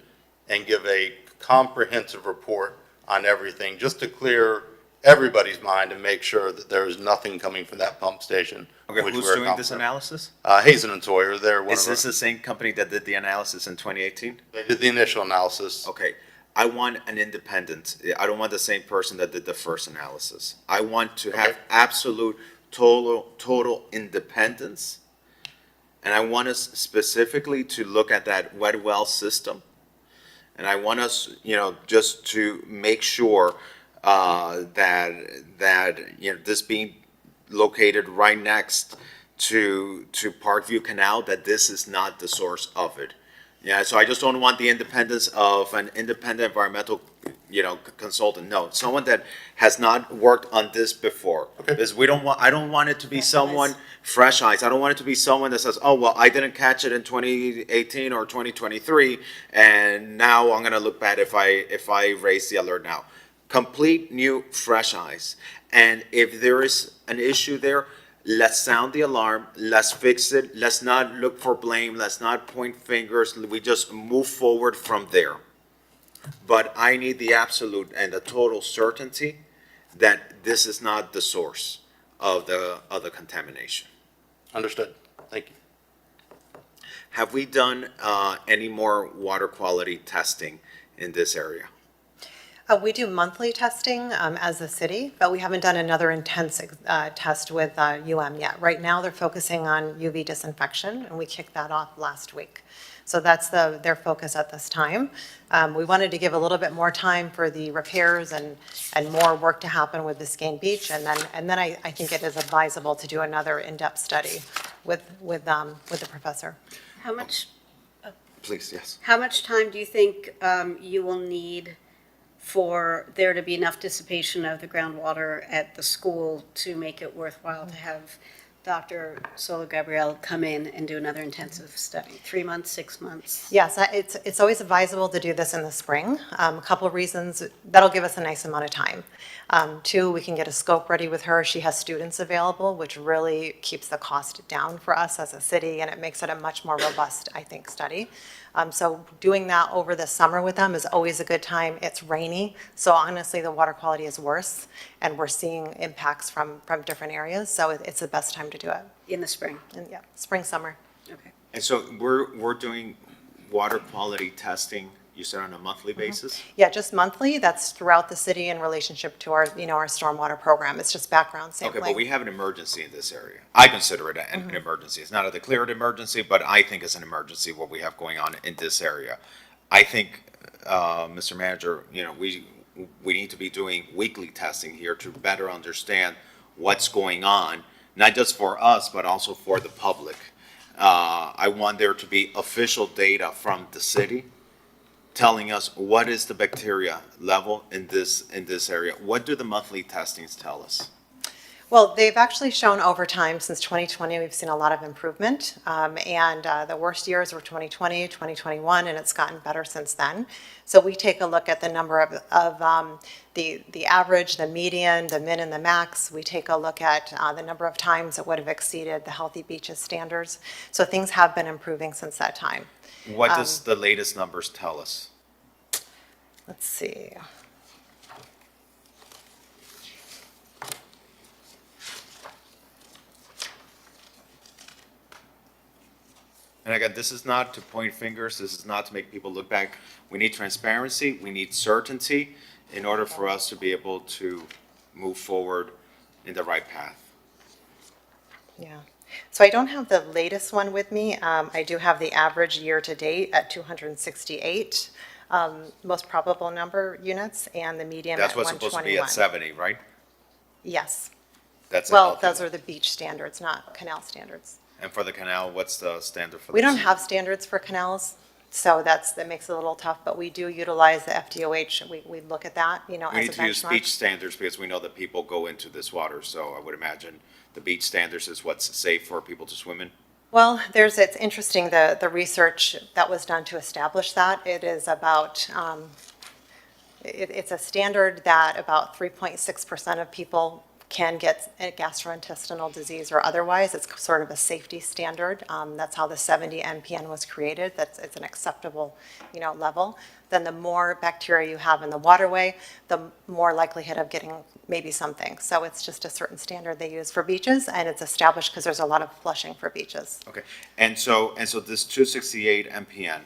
[SPEAKER 7] and give a comprehensive report on everything, just to clear everybody's mind and make sure that there is nothing coming from that pump station.
[SPEAKER 2] Okay,
[SPEAKER 7] which
[SPEAKER 2] who's
[SPEAKER 7] we're
[SPEAKER 2] doing this
[SPEAKER 7] confident.
[SPEAKER 2] analysis?
[SPEAKER 7] Hazen and Sawyer, they're one
[SPEAKER 2] Is
[SPEAKER 7] of
[SPEAKER 2] this the same company that did the analysis in 2018?
[SPEAKER 7] they did the initial analysis.
[SPEAKER 2] Okay, I want an independent. I don't want the same person that did the first analysis. I want to have
[SPEAKER 7] Okay.
[SPEAKER 2] absolute, total independence. And I want us specifically to look at that wet well system. And I want us, just to make sure that this being located right next to Parkview Canal, that this is not the source of it. Yeah, so I just don't want the independence of an independent environmental, consultant. No, someone that has not worked on this before.
[SPEAKER 7] Okay.
[SPEAKER 2] Because I don't want it to be someone fresh eyes. I don't want it to be someone that says, oh, well, I didn't catch it in 2018 or 2023, and now I'm gonna look bad if I raise the alert now. Complete new, fresh eyes. And if there is an issue there, let's sound the alarm, let's fix it, let's not look for blame, let's not point fingers, we just move forward from there. But I need the absolute and the total certainty that this is not the source of the contamination.
[SPEAKER 7] Understood. Thank you.
[SPEAKER 2] Have we done any more water quality testing in this area?
[SPEAKER 8] We do monthly testing as a city, but we haven't done another intense test with yet. Right now, they're focusing on UV disinfection, and we kicked that off last week. So that's their focus at this time. We wanted to give a little bit more time for the repairs and more work to happen with Biscayne Beach, and then I think it is advisable to do another in-depth study with the professor.
[SPEAKER 5] How much
[SPEAKER 2] Please, yes.
[SPEAKER 5] time do you think you will need for there to be enough dissipation of the groundwater at the school to make it worthwhile to have Dr. Solo Gabriel come in and do another intensive study? 3 months, 6 months?
[SPEAKER 8] Yes, it's always advisable to do this in the spring. A couple of reasons, that'll give us a nice amount of time. Two, we can get a scope ready with her. She has students available, which really keeps the cost down for us as a city, and it makes it a much more robust, I think, study. So doing that over the summer with them is always a good time. It's rainy, so honestly, the water quality is worse, and we're seeing impacts from different areas, so it's the best time to do it.
[SPEAKER 5] In the spring?
[SPEAKER 8] And yeah, spring, summer.
[SPEAKER 5] Okay.
[SPEAKER 2] And so we're doing water quality testing, you said on a monthly basis?
[SPEAKER 8] Yeah, just monthly. That's throughout the city in relationship to our, our stormwater program. It's just background sampling.
[SPEAKER 2] Okay, but we have an emergency in this area. I consider it an emergency. It's not a declared emergency, but I think it's an emergency what we have going on in this area. I think, Mr. Manager, we need to be doing weekly testing here to better understand what's going on, not just for us, but also for the public. I want there to be official data from the city telling us what is the bacteria level in this area. What do the monthly testings tell us?
[SPEAKER 8] Well, they've actually shown over time, since 2020, we've seen a lot of improvement. And the worst years were 2020, 2021, and it's gotten better since then. So we take a look at the number of the average, the median, the min, and the max. We take a look at the number of times it would have exceeded the Healthy Beaches standards. So things have been improving since that time.
[SPEAKER 2] What does the latest numbers tell us?
[SPEAKER 8] Let's see.
[SPEAKER 2] And again, this is not to point fingers, this is not to make people look back. We need transparency, we need certainty in order for us to be able to move forward in the right path.
[SPEAKER 8] Yeah. So I don't have the latest one with me. I do have the average year-to-date at 268, most probable number units, and the median
[SPEAKER 2] That's
[SPEAKER 8] at
[SPEAKER 2] what's supposed to be at
[SPEAKER 8] 121.
[SPEAKER 2] 70, right?
[SPEAKER 8] Yes.
[SPEAKER 2] That's a
[SPEAKER 8] Well,
[SPEAKER 2] healthy
[SPEAKER 8] those
[SPEAKER 2] one.
[SPEAKER 8] are the beach standards, not canal standards.
[SPEAKER 2] And for the canal, what's the standard for this?
[SPEAKER 8] We don't have standards for canals, so that makes it a little tough, but we do utilize the FDOH. We look at that,
[SPEAKER 2] We
[SPEAKER 8] as a
[SPEAKER 2] need to use
[SPEAKER 8] benchmark.
[SPEAKER 2] beach standards because we know that people go into this water, so I would imagine the beach standards is what's safe for people to swim in.
[SPEAKER 8] Well, it's interesting, the research that was done to establish that. It is about, it's a standard that about 3.6% of people can get a gastrointestinal disease or otherwise. It's sort of a safety standard. That's how the 70 MPN was created. It's an acceptable, level. Then the more bacteria you have in the waterway, the more likelihood of getting maybe something. So it's just a certain standard they use for beaches, and it's established because there's a lot of flushing for beaches.
[SPEAKER 2] Okay, and so this 268 MPN,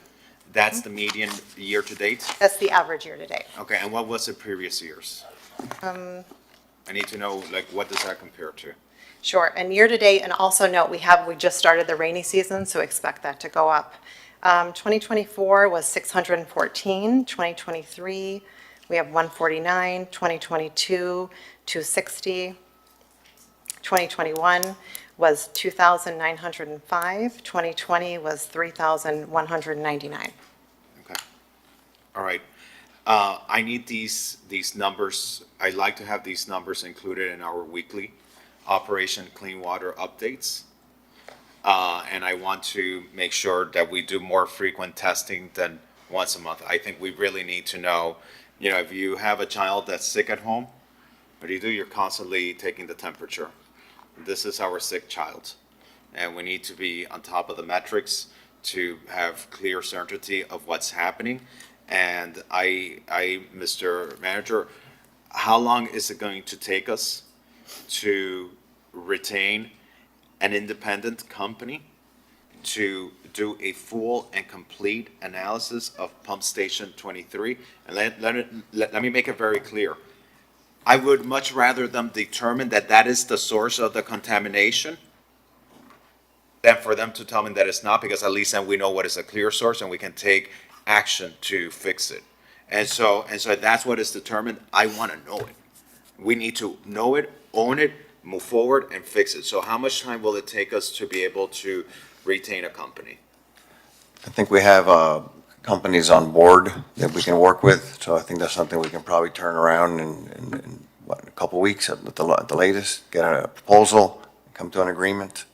[SPEAKER 2] that's the median year to date?
[SPEAKER 8] That's the average year-to-date.
[SPEAKER 2] Okay, and what was it previous years? I need to know, like, what does that compare to?
[SPEAKER 8] Sure, and year-to-date, and also note, we just started the rainy season, so expect that to go up. 2024 was 614, 2023, we have 149, 2022, 260, 2021 was 2,905, 2020 was 3,199.
[SPEAKER 2] Okay, all right. I need these numbers, I'd like to have these numbers included in our weekly Operation Clean Water updates. And I want to make sure that we do more frequent testing than once a month. I think we really need to know, if you have a child that's sick at home, what do? You're constantly taking the temperature. This is our sick child. And we need to be on top of the metrics to have clear certainty of what's happening. And Mr. Manager, how long is it going to take us to retain an independent company to do a full and complete analysis of Pump Station 23? And let me make it very clear. I would much rather them determine that that is the source of the contamination than for them to tell me that it's not, because at least then we know what is a clear source and we can take action to fix it. And so that's what is determined. I want to know it. We need to know it, own it, move forward, and fix it. So how much time will it take us to be able to retain a company?
[SPEAKER 9] I think we have companies on board that we can work with, so I think that's something we can probably turn around in a couple of weeks at the latest, get a proposal, come to an agreement.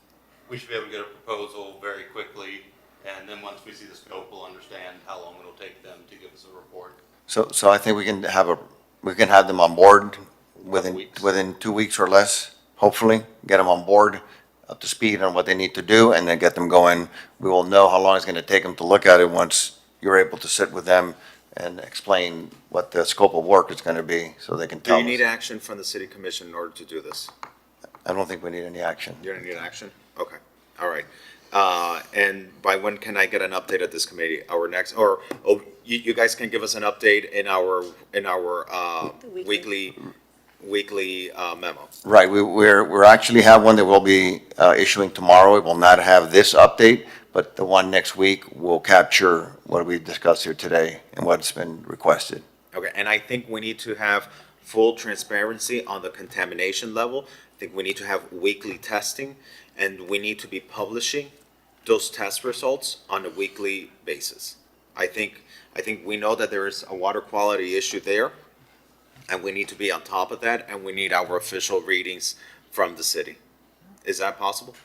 [SPEAKER 7] We should be able to get a proposal very quickly, and then once we see the scope, we'll understand how long it'll take them to give us a report.
[SPEAKER 9] So I think we can have them on board
[SPEAKER 7] Weeks.
[SPEAKER 9] within 2 weeks or less, hopefully, get them on board, up to speed on what they need to do, and then get them going. We will know how long it's gonna take them to look at it once you're able to sit with them and explain what the scope of work is gonna be, so they can
[SPEAKER 2] Do
[SPEAKER 9] tell
[SPEAKER 2] you need
[SPEAKER 9] us.
[SPEAKER 2] action from the city commission in order to do this?
[SPEAKER 9] I don't think we need any action.
[SPEAKER 2] You don't need action? Okay, all right. And by when can I get an update at this committee? Our next, you guys can give us an update in our
[SPEAKER 5] The weekly.
[SPEAKER 2] weekly memo.
[SPEAKER 9] Right, we're actually have one that we'll be issuing tomorrow. It will not have this update, but the one next week will capture what we discussed here today and what's been requested.
[SPEAKER 2] Okay, and I think we need to have full transparency on the contamination level. I think we need to have weekly testing, and we need to be publishing those test results on a weekly basis. I think we know that there is a water quality issue there, and we need to be on top of that, and we need our official readings from the city. Is that possible?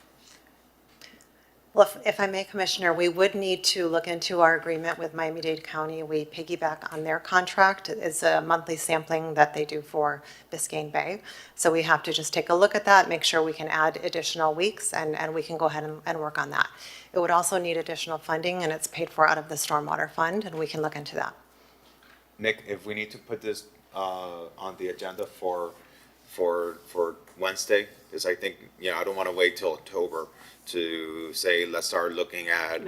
[SPEAKER 8] Well, if I may, Commissioner, we would need to look into our agreement with Miami-Dade County. We piggyback on their contract. It's a monthly sampling that they do for Biscayne Bay. So we have to just take a look at that, make sure we can add additional weeks, and we can go ahead and work on that. It would also need additional funding, and it's paid for out of the Stormwater Fund, and we can look into that.
[SPEAKER 2] Nick, if we need to put this on the agenda for for Wednesday? Because I think, I don't want to wait till October to say, let's start looking at,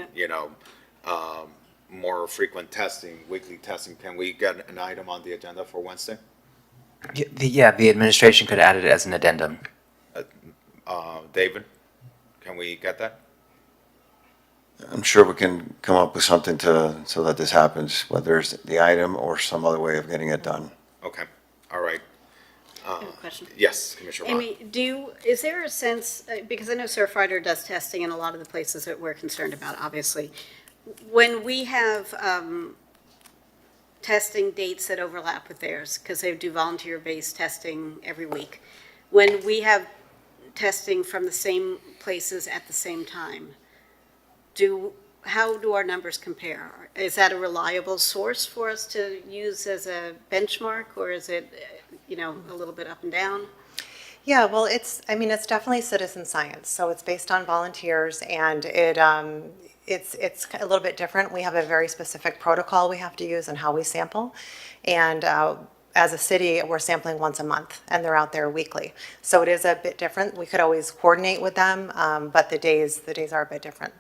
[SPEAKER 2] more frequent testing, weekly testing. Can we get an item on the agenda for Wednesday?
[SPEAKER 10] Yeah, the administration could add it as an addendum.
[SPEAKER 2] David, can we get that?
[SPEAKER 9] I'm sure we can come up with something so that this happens, whether it's the item or some other way of getting it done.
[SPEAKER 2] Okay, all right.
[SPEAKER 5] I have a question.
[SPEAKER 2] Yes, Commissioner Wong.
[SPEAKER 5] Amy, is there a sense, because I know Surfrider does testing in a lot of the places that we're concerned about, obviously. When we have testing dates that overlap with theirs, because they do volunteer-based testing every week, when we have testing from the same places at the same time, how do our numbers compare? Is that a reliable source for us to use as a benchmark, or is it, a little bit up and down?
[SPEAKER 8] Yeah, well, it's definitely citizen science, so it's based on volunteers, and it's a little bit different. We have a very specific protocol we have to use and how we sample, and as a city, we're sampling once a month, and they're out there weekly. So it is a bit different. We could always coordinate with them, but the days are a bit different.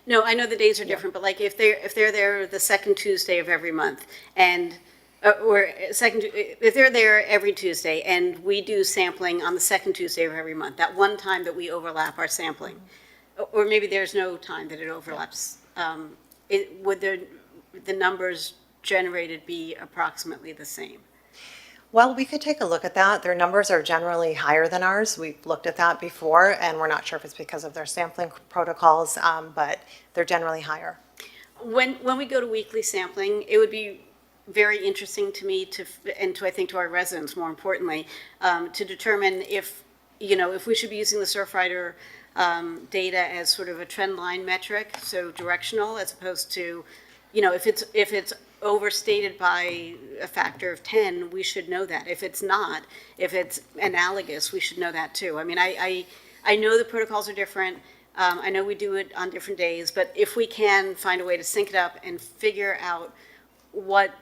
[SPEAKER 5] No, I know the days are different, but like if they're there the second Tuesday of every month, and if they're there every Tuesday and we do sampling on the second Tuesday of every month, that one time that we overlap our sampling, or maybe there's no time that it overlaps, would the numbers generated be approximately the same?
[SPEAKER 8] Well, we could take a look at that. Their numbers are generally higher than ours. We've looked at that before, and we're not sure if it's because of their sampling protocols, but they're generally higher.
[SPEAKER 5] When we go to weekly sampling, it would be very interesting to me I think to our residents, more importantly, to determine if we should be using the Surfrider data as sort of a trend line metric, so directional, as opposed to, if it's overstated by a factor of 10, we should know that. If it's not, if it's analogous, we should know that too. I mean, I know the protocols are different. I know we do it on different days, but if we can find a way to sync it up and figure out what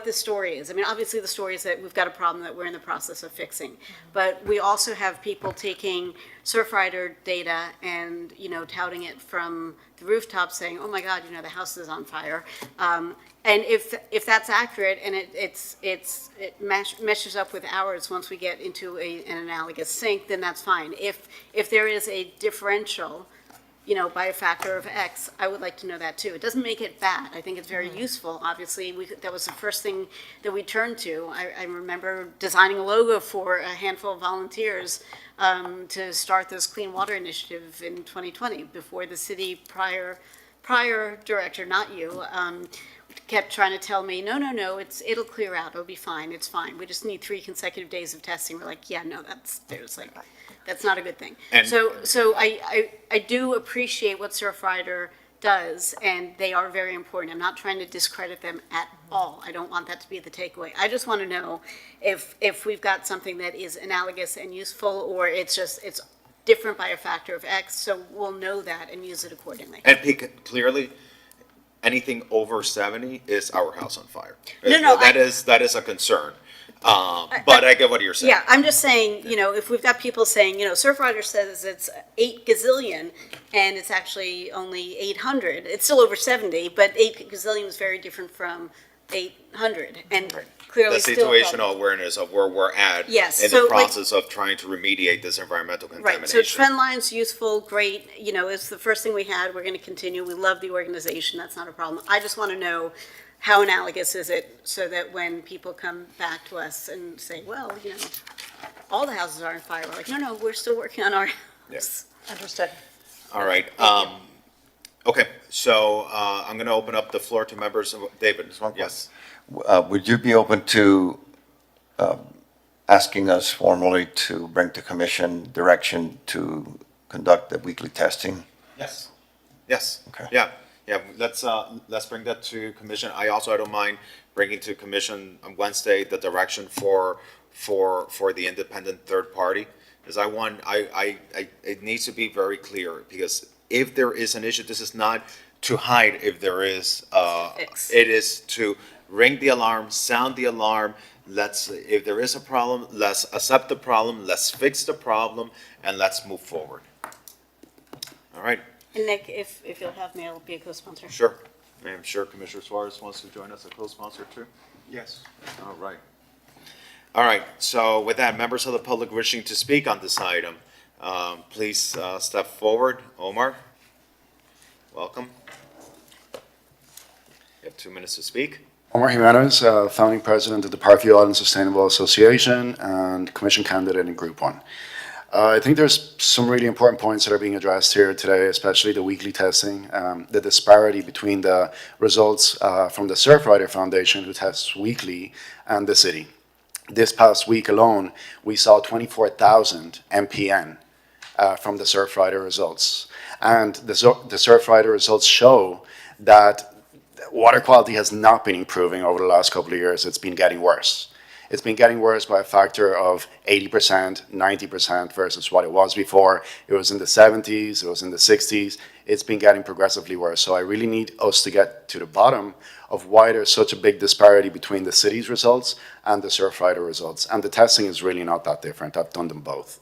[SPEAKER 5] the story is. I mean, obviously the story is that we've got a problem that we're in the process of fixing, but we also have people taking Surfrider data and, touting it from the rooftop saying, oh my God, the house is on fire. And if that's accurate and it meshes up with ours once we get into an analogous sync, then that's fine. If there is a differential, by a factor of X, I would like to know that too. It doesn't make it bad. I think it's very useful. Obviously, that was the first thing that we turned to. I remember designing a logo for a handful of volunteers to start this Clean Water Initiative in 2020 before the city prior director, not you, kept trying to tell me, no, it'll clear out. It'll be fine. It's fine. We just need 3 consecutive days of testing. We're like, yeah, no, that's not a good thing.
[SPEAKER 2] And-
[SPEAKER 5] So I do appreciate what Surfrider does, and they are very important. I'm not trying to discredit them at all. I don't want that to be the takeaway. I just want to know if we've got something that is analogous and useful, or it's different by a factor of X, so we'll know that and use it accordingly.
[SPEAKER 2] And clearly, anything over 70 is our house on fire.
[SPEAKER 5] No,
[SPEAKER 2] That is a concern. But I get what you're saying.
[SPEAKER 5] Yeah, I'm just saying, if we've got people saying, Surfrider says it's 8 gazillion and it's actually only 800, it's still over 70, but 8 gazillion is very different from 800, and clearly
[SPEAKER 2] The
[SPEAKER 5] still.
[SPEAKER 2] situational awareness of where we're at
[SPEAKER 5] Yes,
[SPEAKER 2] in
[SPEAKER 5] so,
[SPEAKER 2] the
[SPEAKER 5] like-
[SPEAKER 2] process of trying to remediate this environmental
[SPEAKER 5] Right,
[SPEAKER 2] contamination.
[SPEAKER 5] so trend line's useful, great, it's the first thing we had, we're gonna continue, we love the organization, that's not a problem. I just wanna know how analogous is it, so that when people come back to us and say, well, all the houses are on fire, we're like, no, we're still working on our house.
[SPEAKER 8] Understood.
[SPEAKER 2] All right. Okay, so I'm going to open up the floor to members. David, yes.
[SPEAKER 9] Would you be open to asking us formally to bring to commission direction to conduct the weekly testing?
[SPEAKER 2] Yes. Yes.
[SPEAKER 9] Okay.
[SPEAKER 2] Yeah. Let's bring that to commission. I don't mind bringing to commission on Wednesday the direction for the independent third party. Because it needs to be very clear, because if there is an issue, this is not to hide if there is,
[SPEAKER 5] Fix.
[SPEAKER 2] it is to ring the alarm, sound the alarm. If there is a problem, let's accept the problem, let's fix the problem, and let's move forward. All right,
[SPEAKER 5] And Nick, if you'll have me, I'll be a co-sponsor.
[SPEAKER 2] sure. I'm sure Commissioner Suarez wants to join us, a co-sponsor too.
[SPEAKER 4] Yes.
[SPEAKER 2] All right. All right, so with that, members of the public wishing to speak on this item, please step forward. Omar, welcome. You have 2 minutes to speak.
[SPEAKER 11] Omar Jimenez, founding president of the Parkview Island Sustainable Association and commission candidate in Group 1. I think there's some really important points that are being addressed here today, especially the weekly testing, the disparity between the results from the Surfrider Foundation, who tests weekly, and the city. This past week alone, we saw 24,000 MPN from the Surfrider results. And the Surfrider results show that water quality has not been improving over the last couple of years. It's been getting worse. It's been getting worse by a factor of 80%, 90% versus what it was before. It was in the 70s, it was in the 60s. It's been getting progressively worse. So I really need us to get to the bottom of why there's such a big disparity between the city's results and the Surfrider results. And the testing is really not that different. I've done them both.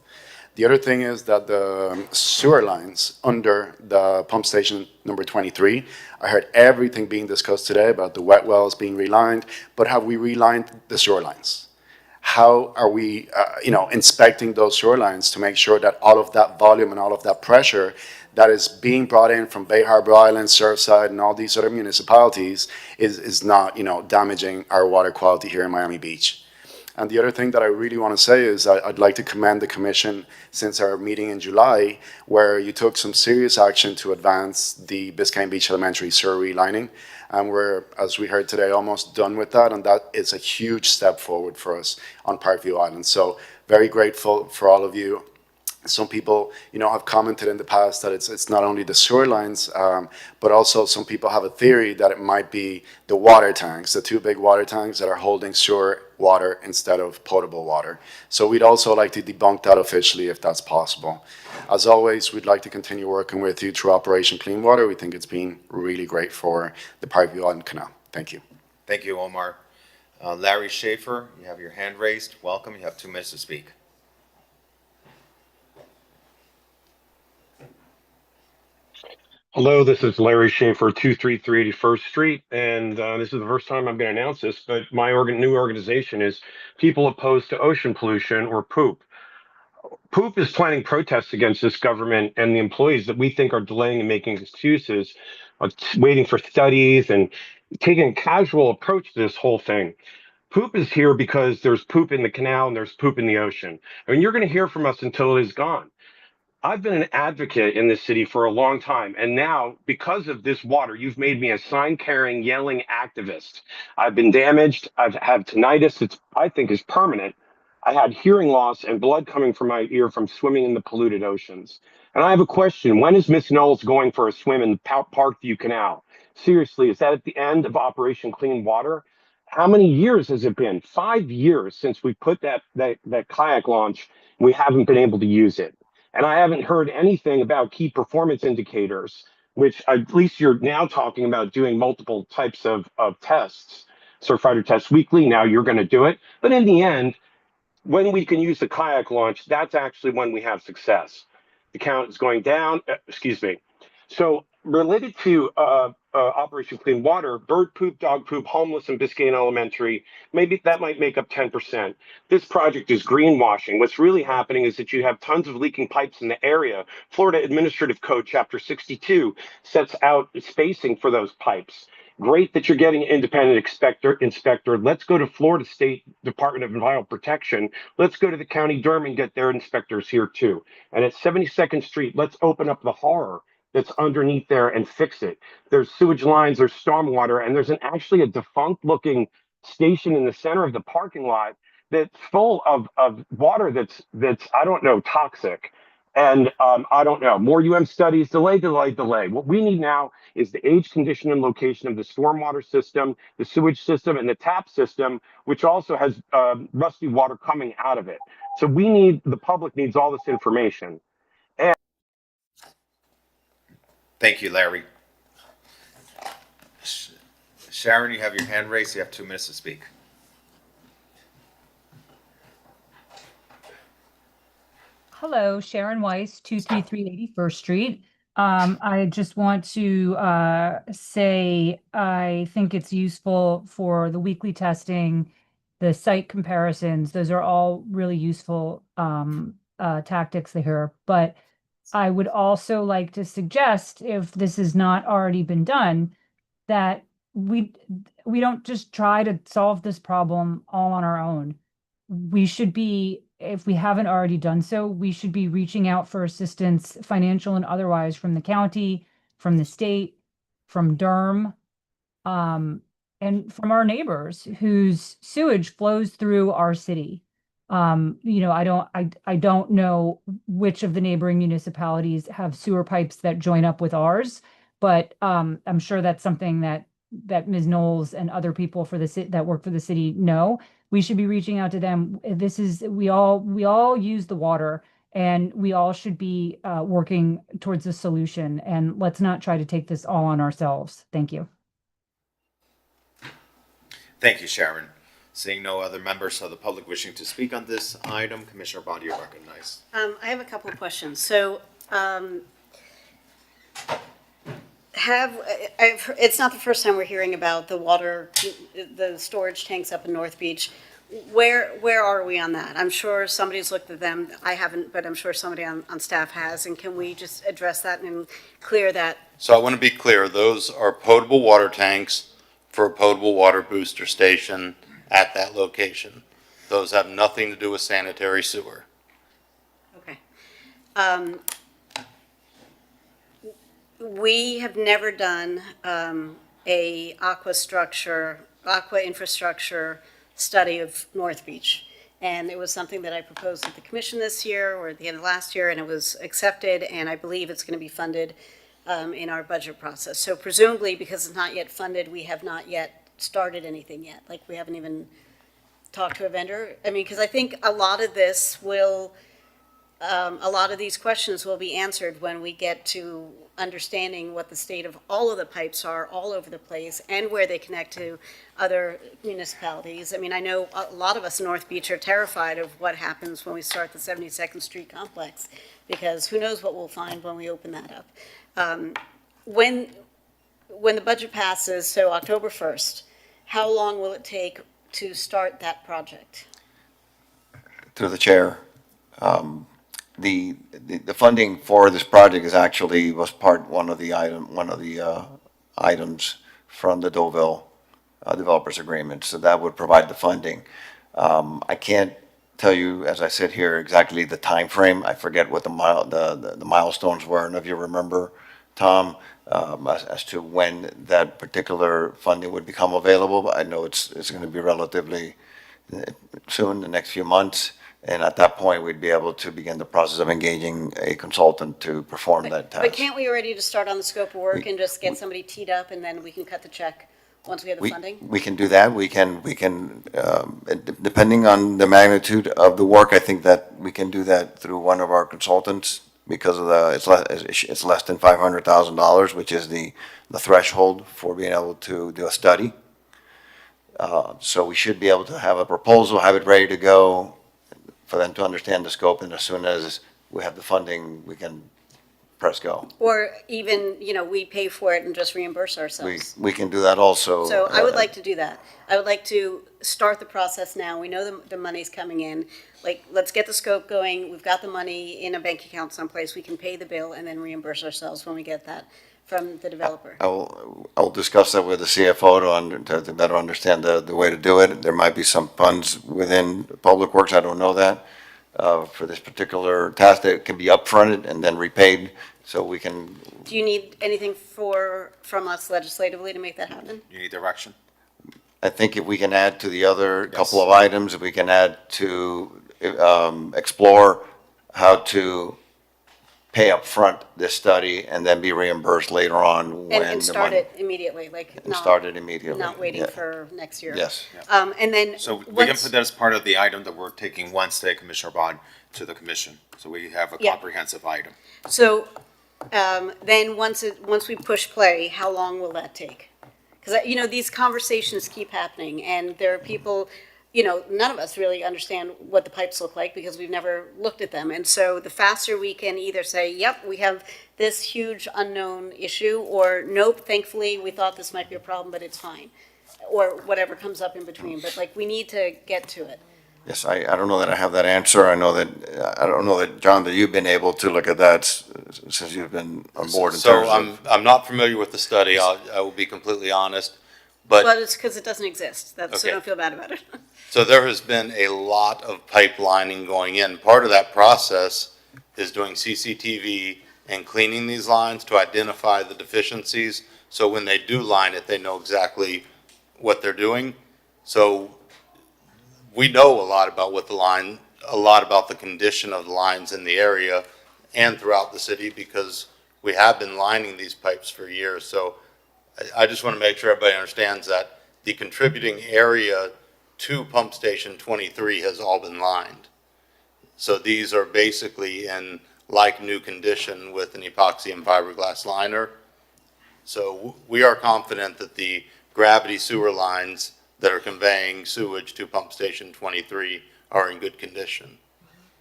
[SPEAKER 11] The other thing is that the sewer lines under the pump station number 23, I heard everything being discussed today about the wet wells being relined, but have we relined the sewer lines? How are we, inspecting those sewer lines to make sure that all of that volume and all of that pressure that is being brought in from Bay Harbor Island, Surfside, and all these other municipalities is not, damaging our water quality here in Miami Beach? And the other thing that I really want to say is I'd like to commend the Commission since our meeting in July, where you took some serious action to advance the Biscayne Beach Elementary sewer relining. And we're, as we heard today, almost done with that. And that is a huge step forward for us on Parkview Island. So very grateful for all of you. Some people, have commented in the past that it's not only the sewer lines, but also some people have a theory that it might be the water tanks, the 2 big water tanks that are holding sewer water instead of potable water. So we'd also like to debunk that officially if that's possible. As always, we'd like to continue working with you through Operation Clean Water. We think it's been really great for the Parkview Island Canal. Thank you.
[SPEAKER 2] Thank you, Omar. Larry Schaefer, you have your hand raised. Welcome. You have 2 minutes to speak.
[SPEAKER 12] Hello, this is Larry Schaefer, 233 81st Street, and this is the first time I'm going to announce this, but my new organization is People Opposed to Ocean Pollution, or POOP. POOP is planning protests against this government and the employees that we think are delaying and making excuses, waiting for studies and taking a casual approach to this whole thing. POOP is here because there's poop in the canal and there's poop in the ocean. I mean, you're going to hear from us until it is gone. I've been an advocate in this city for a long time, and now, because of this water, you've made me a sign-carrying, yelling activist. I've been damaged. I've had tinnitus, I think is permanent. I had hearing loss and blood coming from my ear from swimming in the polluted oceans. And I have a question. When is Miss Knowles going for a swim in the Parkview Canal? Seriously, is that at the end of Operation Clean Water? How many years has it been? 5 years since we put that kayak launch, and we haven't been able to use it. And I haven't heard anything about key performance indicators, which at least you're now talking about doing multiple types of tests, Surfrider tests weekly. Now you're going to do it. But in the end, when we can use the kayak launch, that's actually when we have success. The count is going down. So related to Operation Clean Water, bird poop, dog poop, homeless, and Biscayne Elementary, maybe that might make up 10%. This project is greenwashing. What's really happening is that you have tons of leaking pipes in the area. Florida Administrative Code, Chapter 62, sets out spacing for those pipes. Great that you're getting an independent inspector. Let's go to Florida State Department of Environmental Protection. Let's go to the County Durham and get their inspectors here too. And at 72nd Street, let's open up the horror that's underneath there and fix it. There's sewage lines, there's stormwater, and there's actually a defunct looking station in the center of the parking lot that's full of water that's I don't know, toxic. And I don't know, more studies, delay. What we need now is the age, condition, and location of the stormwater system, the sewage system, and the tap system, which also has rusty water coming out of it. So the public needs all this information.
[SPEAKER 2] Thank you, Larry. Sharon, you have your hand raised. You have 2 minutes to speak.
[SPEAKER 13] Hello, Sharon Weiss, 233 81st Street. I just want to say I think it's useful for the weekly testing, the site comparisons. Those are all really useful tactics here. But I would also like to suggest, if this has not already been done, that we we don't just try to solve this problem all on our own. We should be, if we haven't already done so, we should be reaching out for assistance, financial and otherwise, from the county, from the state, from Durham, and from our neighbors whose sewage flows through our city. I don't know which of the neighboring municipalities have sewer pipes that join up with ours, but I'm sure that's something that Ms. Knowles and other people for the that work for the city know. We should be reaching out to them. We all use the water, and we all should be working towards a solution. And let's not try to take this all on ourselves. Thank you.
[SPEAKER 2] Thank you, Sharon. Seeing no other members of the public wishing to speak on this item, Commissioner Bond, you're recognized.
[SPEAKER 5] I have a couple of questions. So, it's not the first time we're hearing about the water, the storage tanks up in North Beach. Where are we on that? I'm sure somebody's looked at them. I haven't, but I'm sure somebody on staff has. And can we just address that and clear that?
[SPEAKER 7] So I want to be clear, those are potable water tanks for a potable water booster station at that location. Those have nothing to do with sanitary sewer.
[SPEAKER 5] Okay. We have never done a aqua infrastructure study of North Beach. And it was something that I proposed at the commission this year or at the end of last year, and it was accepted, and I believe it's going to be funded in our budget process. So presumably, because it's not yet funded, we have not yet started anything yet. Like, we haven't even talked to a vendor. I mean, because I think a lot of this will, a lot of these questions will be answered when we get to understanding what the state of all of the pipes are all over the place and where they connect to other municipalities. I mean, I know a lot of us in North Beach are terrified of what happens when we start the 72nd Street complex, because who knows what we'll find when we open that up. When the budget passes, so October 1st, how long will it take to start that project?
[SPEAKER 9] Through the chair, the funding for this project was one of the items from the Deauville developers agreement. So that would provide the funding. I can't tell you, as I sit here, exactly the time frame. I forget what the milestones were, and if you remember, Tom, as to when that particular funding would become available. But I know it's going to be relatively soon, the next few months. And at that point, we'd be able to begin the process of engaging a consultant to perform that task.
[SPEAKER 5] But can't we already just start on the scope of work and just get somebody teed up, and then we can cut the check once we have the funding?
[SPEAKER 9] We can do that. We can, depending on the magnitude of the work, I think that we can do that through one of our consultants, because of it's less than $500,000, which is the threshold for being able to do a study. So we should be able to have a proposal, have it ready to go, for them to understand the scope, and as soon as we have the funding, we can press go.
[SPEAKER 5] Or even, we pay for it and just reimburse ourselves.
[SPEAKER 9] We can do that also.
[SPEAKER 5] So I would like to do that. I would like to start the process now. We know the money's coming in. Like, let's get the scope going. We've got the money in a bank account someplace. We can pay the bill and then reimburse ourselves when we get that from the developer.
[SPEAKER 9] I'll discuss that with the CFO to better understand the way to do it. There might be some funds within Public Works, I don't know that, for this particular task that can be upfronted and then repaid, so we can.
[SPEAKER 5] Do you need anything from us legislatively to make that happen?
[SPEAKER 2] You need direction?
[SPEAKER 9] I think if we can add to the other couple of items, if we can add to explore how to pay up front this study and then be reimbursed later on when
[SPEAKER 5] And start it immediately,
[SPEAKER 9] start it immediately.
[SPEAKER 5] not waiting
[SPEAKER 9] Yeah.
[SPEAKER 5] for next year.
[SPEAKER 9] Yes.
[SPEAKER 5] And then.
[SPEAKER 2] So we can put that as part of the item that we're taking Wednesday, Commissioner Bond, to the commission. So we have a
[SPEAKER 5] Yeah.
[SPEAKER 2] comprehensive item.
[SPEAKER 5] So, then once we push play, how long will that take? Because, you know, these conversations keep happening, and there are people, you know, none of us really understand what the pipes look like because we've never looked at them. And so the faster we can either say, yep, we have this huge unknown issue, or nope, thankfully, we thought this might be a problem, but it's fine, or whatever comes up in between. But like, we need to get to it.
[SPEAKER 9] Yes, I don't know that I have that answer. I don't know that, John, that you've been able to look at that since you've been on board in
[SPEAKER 7] So
[SPEAKER 9] terms of.
[SPEAKER 7] I'm not familiar with the study, I will be completely honest, but.
[SPEAKER 5] But it's because it doesn't exist. So
[SPEAKER 7] Okay.
[SPEAKER 5] don't feel bad about it.
[SPEAKER 7] So there has been a lot of pipelining going in. Part of that process is doing CCTV and cleaning these lines to identify the deficiencies. So when they do line it, they know exactly what they're doing. So we know a lot about a lot about the condition of the lines in the area and throughout the city because we have been lining these pipes for years. So I just want to make sure everybody understands that the contributing area to pump station 23 has all been lined. So these are basically in like new condition with an epoxy and fiberglass liner. So we are confident that the gravity sewer lines that are conveying sewage to pump station 23 are in good condition.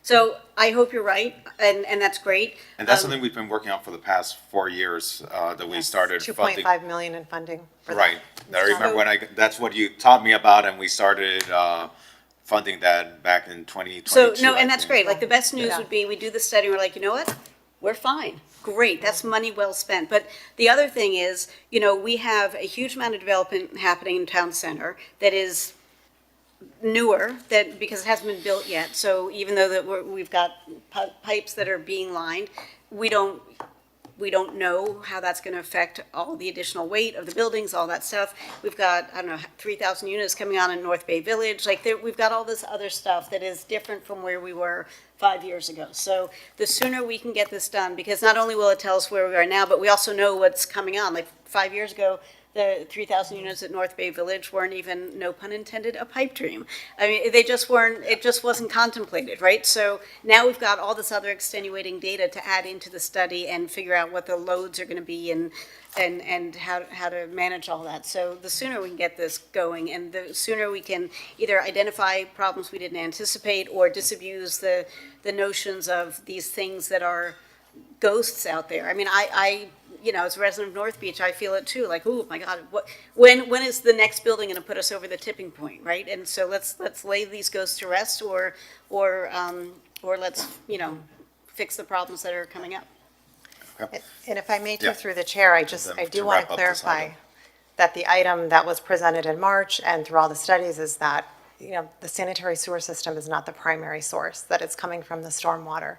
[SPEAKER 5] So I hope you're right, and that's great.
[SPEAKER 2] And that's something we've been working on for the past 4 years, that we started funding.
[SPEAKER 8] 2.5 million in funding for that.
[SPEAKER 2] Right. I remember that's what you taught me about, and we started funding that back in 2022.
[SPEAKER 5] So, no,
[SPEAKER 2] I
[SPEAKER 5] and that's
[SPEAKER 2] think.
[SPEAKER 5] great. Like, the best news
[SPEAKER 8] Yeah.
[SPEAKER 5] would be, we do the study, we're like, you know what? We're fine. Great, that's money well spent. But the other thing is, you know, we have a huge amount of development happening in town center that is newer, that, because it hasn't been built yet. So even though that we've got pipes that are being lined, we don't know how that's going to affect all the additional weight of the buildings, all that stuff. We've got, I don't know, 3,000 units coming on in North Bay Village. Like, we've got all this other stuff that is different from where we were 5 years ago. So the sooner we can get this done, because not only will it tell us where we are now, but we also know what's coming on. Like 5 years ago, the 3,000 units at North Bay Village weren't even, no pun intended, a pipe dream. I mean, they just weren't, it just wasn't contemplated, right? So now we've got all this other extenuating data to add into the study and figure out what the loads are going to be and how to manage all that. So the sooner we can get this going, and the sooner we can either identify problems we didn't anticipate or disabuse the notions of these things that are ghosts out there. I mean, I you know, as a resident of North Beach, I feel it too. Like, oh my God, when is the next building going to put us over the tipping point, right? And so let's lay these ghosts to rest, or let's, you know, fix the problems that are coming up.
[SPEAKER 8] And if I may,
[SPEAKER 2] Yeah.
[SPEAKER 8] through the chair, I
[SPEAKER 2] Them
[SPEAKER 8] do
[SPEAKER 2] to
[SPEAKER 8] want
[SPEAKER 2] wrap
[SPEAKER 8] to
[SPEAKER 2] up this
[SPEAKER 8] clarify
[SPEAKER 2] item.
[SPEAKER 8] that the item that was presented in March and through all the studies is that, you know, the sanitary sewer system is not the primary source, that it's coming from the stormwater.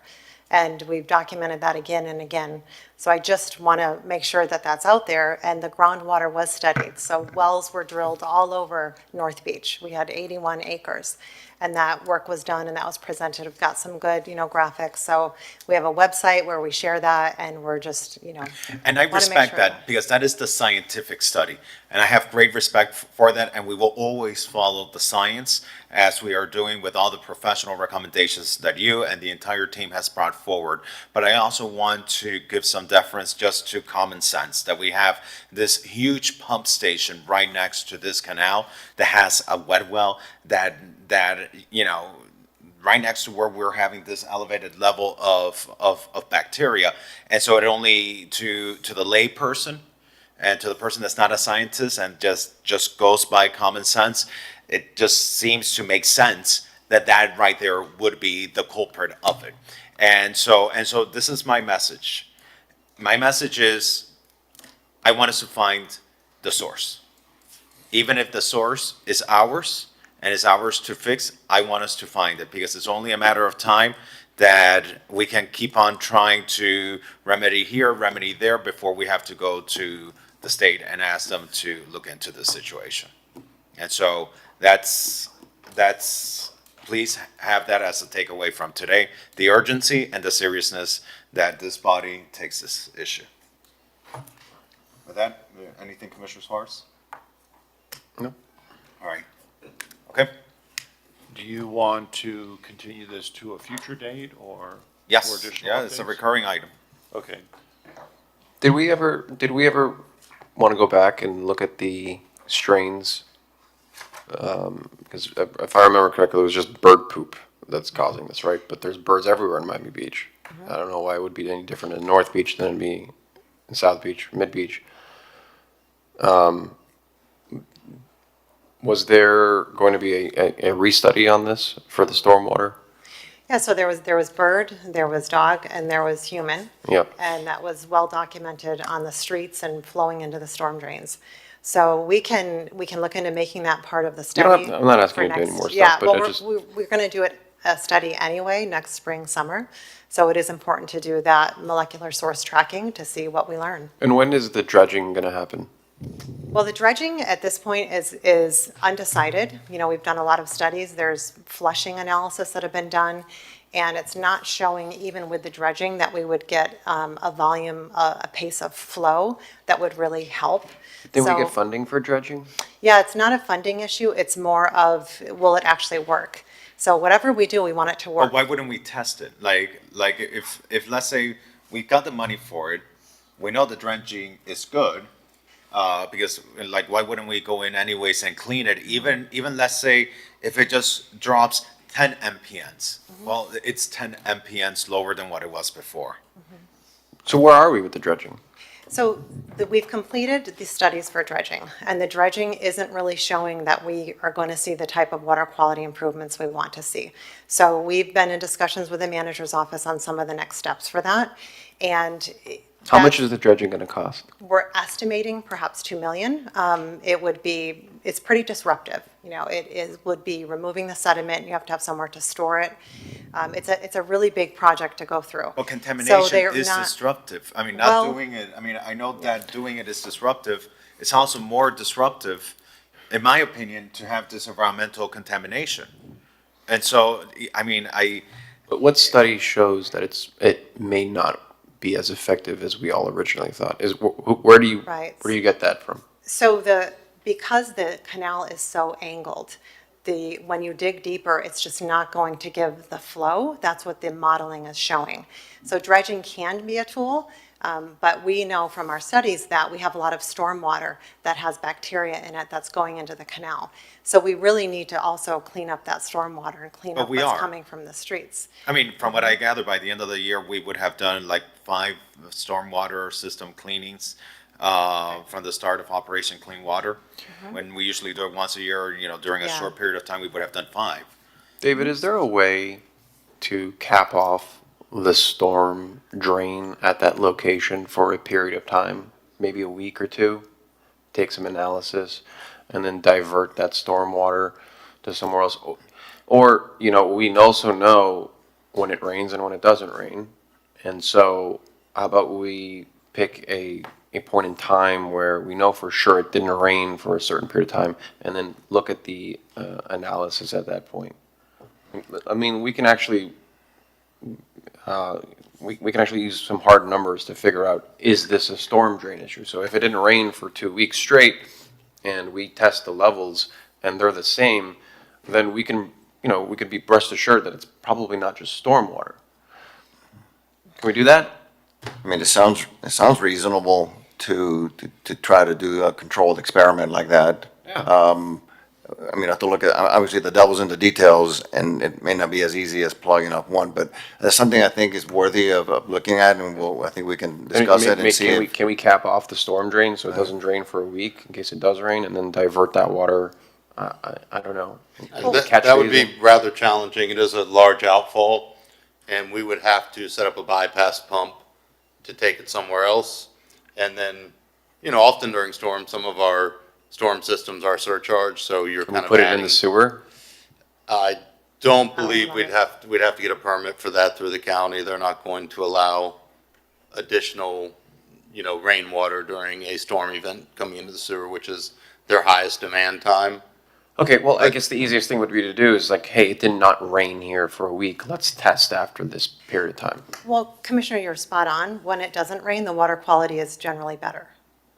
[SPEAKER 8] And we've documented that again and again. So I just want to make sure that that's out there, and the groundwater was studied. So wells were drilled all over North Beach. We had 81 acres, and that work was done and that was presented. We've got some good, you know, graphics. So we have a website where we share that, and we're just, you know.
[SPEAKER 2] And I
[SPEAKER 8] wanna make
[SPEAKER 2] respect
[SPEAKER 8] sure
[SPEAKER 2] that because that is the scientific study. And I have great respect for that. And we will always follow the science as we are doing with all the professional recommendations that you and the entire team has brought forward. But I also want to give some deference just to common sense that we have this huge pump station right next to this canal that has a wet well that you know, right next to where we're having this elevated level of bacteria. And so it only, to the lay person and to the person that's not a scientist and just goes by common sense, it just seems to make sense that right there would be the culprit of it. And so this is my message. My message is, I want us to find the source. Even if the source is ours, and it's ours to fix, I want us to find it, because it's only a matter of time that we can keep on trying to remedy here, remedy there, before we have to go to the state and ask them to look into the situation. And so that's, please have that as a takeaway from today, the urgency and the seriousness that this body takes this issue. With that, anything, Commissioner Suarez?
[SPEAKER 11] No.
[SPEAKER 2] All right. Okay.
[SPEAKER 6] Do you want to continue this to a future date or? for
[SPEAKER 2] Yes,
[SPEAKER 6] additional
[SPEAKER 2] yeah, it's a
[SPEAKER 6] updates?
[SPEAKER 2] recurring item.
[SPEAKER 6] Okay.
[SPEAKER 10] Did we ever
[SPEAKER 14] want to go back and look at the strains. Because if I remember correctly, it was just bird poop that's causing this, right? But there's birds everywhere in Miami Beach. I don't know why it would be any different in North Beach than it'd be in South Beach, Mid Beach. Was there going to be a restudy on this for the stormwater?
[SPEAKER 8] Yeah, so there was bird, there was dog, and there was human.
[SPEAKER 14] Yep.
[SPEAKER 8] And that was well documented on the streets and flowing into the storm drains. So we can look into making that part of the
[SPEAKER 14] You don't
[SPEAKER 8] study.
[SPEAKER 14] have, I'm not asking
[SPEAKER 8] for
[SPEAKER 14] you to do any
[SPEAKER 8] next-
[SPEAKER 14] more stuff,
[SPEAKER 8] Yeah,
[SPEAKER 14] but
[SPEAKER 8] well,
[SPEAKER 14] I
[SPEAKER 8] we're,
[SPEAKER 14] just,
[SPEAKER 8] we're going to do a study anyway, next spring, summer. So it is important to do that molecular source tracking to see what we learn.
[SPEAKER 14] and when is the dredging going to happen?
[SPEAKER 8] Well, the dredging at this point is undecided. You know, we've done a lot of studies. There's flushing analysis that have been done, and it's not showing, even with the dredging, that we would get a volume, a pace of flow that would really help.
[SPEAKER 14] Did we
[SPEAKER 8] So-
[SPEAKER 14] get funding for dredging?
[SPEAKER 8] Yeah, it's not a funding issue. It's more of, will it actually work? So whatever we do, we want it to
[SPEAKER 2] But
[SPEAKER 8] work.
[SPEAKER 2] why wouldn't we test it? Like if let's say we got the money for it, we know the dredging is good, because like why wouldn't we go in anyways and clean it? Even let's say if it just drops 10 MPNs, well, it's 10 MPNs lower than what it was before.
[SPEAKER 14] So where are we with the dredging?
[SPEAKER 8] So we've completed the studies for dredging, and the dredging isn't really showing that we are going to see the type of water quality improvements we want to see. So we've been in discussions with the manager's office on some of the next steps for that. And
[SPEAKER 14] How much
[SPEAKER 8] that's-
[SPEAKER 14] is the dredging going to cost?
[SPEAKER 8] We're estimating perhaps 2 million. It's pretty disruptive. You know, would be removing the sediment, you have to have somewhere to store it. It's a really big project to go through.
[SPEAKER 2] Well,
[SPEAKER 8] So
[SPEAKER 2] contamination
[SPEAKER 8] they're
[SPEAKER 2] is
[SPEAKER 8] not-
[SPEAKER 2] disruptive. I mean,
[SPEAKER 8] Well-
[SPEAKER 2] not doing it, I mean, I know that doing it is disruptive. It's also more disruptive, in my opinion, to have this environmental contamination. And so, I mean,
[SPEAKER 14] But what study shows that it may not be as effective as we all originally thought? Where do
[SPEAKER 8] Right.
[SPEAKER 14] you get that from?
[SPEAKER 8] So because the canal is so angled, when you dig deeper, it's just not going to give the flow. That's what the modeling is showing. So dredging can be a tool, but we know from our studies that we have a lot of stormwater that has bacteria in it that's going into the canal. So we really need to also clean up that stormwater and clean
[SPEAKER 2] But
[SPEAKER 8] up
[SPEAKER 2] we
[SPEAKER 8] what's
[SPEAKER 2] are.
[SPEAKER 8] coming from the streets.
[SPEAKER 2] I mean, from what I gather, by the end of the year, we would have done like 5 stormwater system cleanings from the start of Operation Clean Water. When we usually do it once a year, you know, during a
[SPEAKER 8] Yeah.
[SPEAKER 2] short period of time, we would have done 5.
[SPEAKER 14] David, is there a way to cap off the storm drain at that location for a period of time, maybe a week or two? Take some analysis and then divert that storm water to somewhere else? Or, you know, we also know when it rains and when it doesn't rain. And so how about we pick a point in time where we know for sure it didn't rain for a certain period of time and then look at the analysis at that point? I mean, we can actually we can actually use some hard numbers to figure out, is this a storm drain issue? So if it didn't rain for 2 weeks straight and we test the levels and they're the same, then we can, you know, we could be rest assured that it's probably not just storm water. Can we do that?
[SPEAKER 9] I mean, it sounds reasonable to try to do a controlled experiment like that. I mean, I have to look at, obviously, the devil's in the details, and it may not be as easy as plugging up one, but that's something I think is worthy of looking at, and I think we can discuss it and see if.
[SPEAKER 14] Can we cap off the storm drain so it doesn't drain for a week in case it does rain and then divert that water? I don't know.
[SPEAKER 7] That would be rather challenging. It is a large outfall, and we would have to set up a bypass pump to take it somewhere else. And then, you know, often during storms, some of our storm systems are surcharged, so you're
[SPEAKER 14] Can we
[SPEAKER 7] kind of
[SPEAKER 14] put it in
[SPEAKER 7] adding.
[SPEAKER 14] the sewer?
[SPEAKER 7] I don't believe we'd have to get a permit for that through the county. They're not going to allow additional, you know, rainwater during a storm event coming into the sewer, which is their highest demand time.
[SPEAKER 14] Okay, well, I guess the easiest thing would be to do is like, hey, it did not rain here for a week. Let's test after this period of time.
[SPEAKER 8] Well, Commissioner, you're spot on. When it doesn't rain, the water quality is generally better.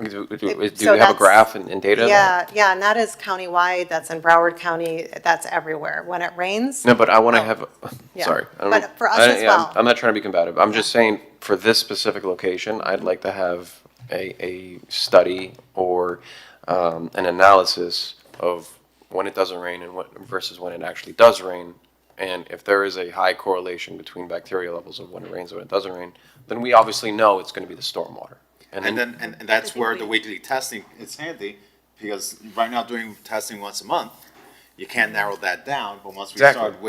[SPEAKER 14] Do
[SPEAKER 8] So
[SPEAKER 14] you have a
[SPEAKER 8] that's-
[SPEAKER 14] graph and data? of that?
[SPEAKER 8] Yeah, and that is countywide, that's in Broward County, that's everywhere. When it rains,
[SPEAKER 14] No, but I want to
[SPEAKER 8] Oh.
[SPEAKER 14] have,
[SPEAKER 8] Yeah.
[SPEAKER 14] sorry. I don't-
[SPEAKER 8] But for us
[SPEAKER 14] I-
[SPEAKER 8] as
[SPEAKER 14] yeah,
[SPEAKER 8] well.
[SPEAKER 14] I'm not trying to be combative. I'm just saying, for this specific location, I'd like to have a study or an analysis of when it doesn't rain and what versus when it actually does rain. And if there is a high correlation between bacteria levels of when it rains and when it doesn't rain, then we obviously know it's going to be the stormwater.
[SPEAKER 2] And then, and that's where the weekly testing is handy, because right now doing testing once a month, you can't narrow that down, but once we
[SPEAKER 14] Exactly.
[SPEAKER 2] start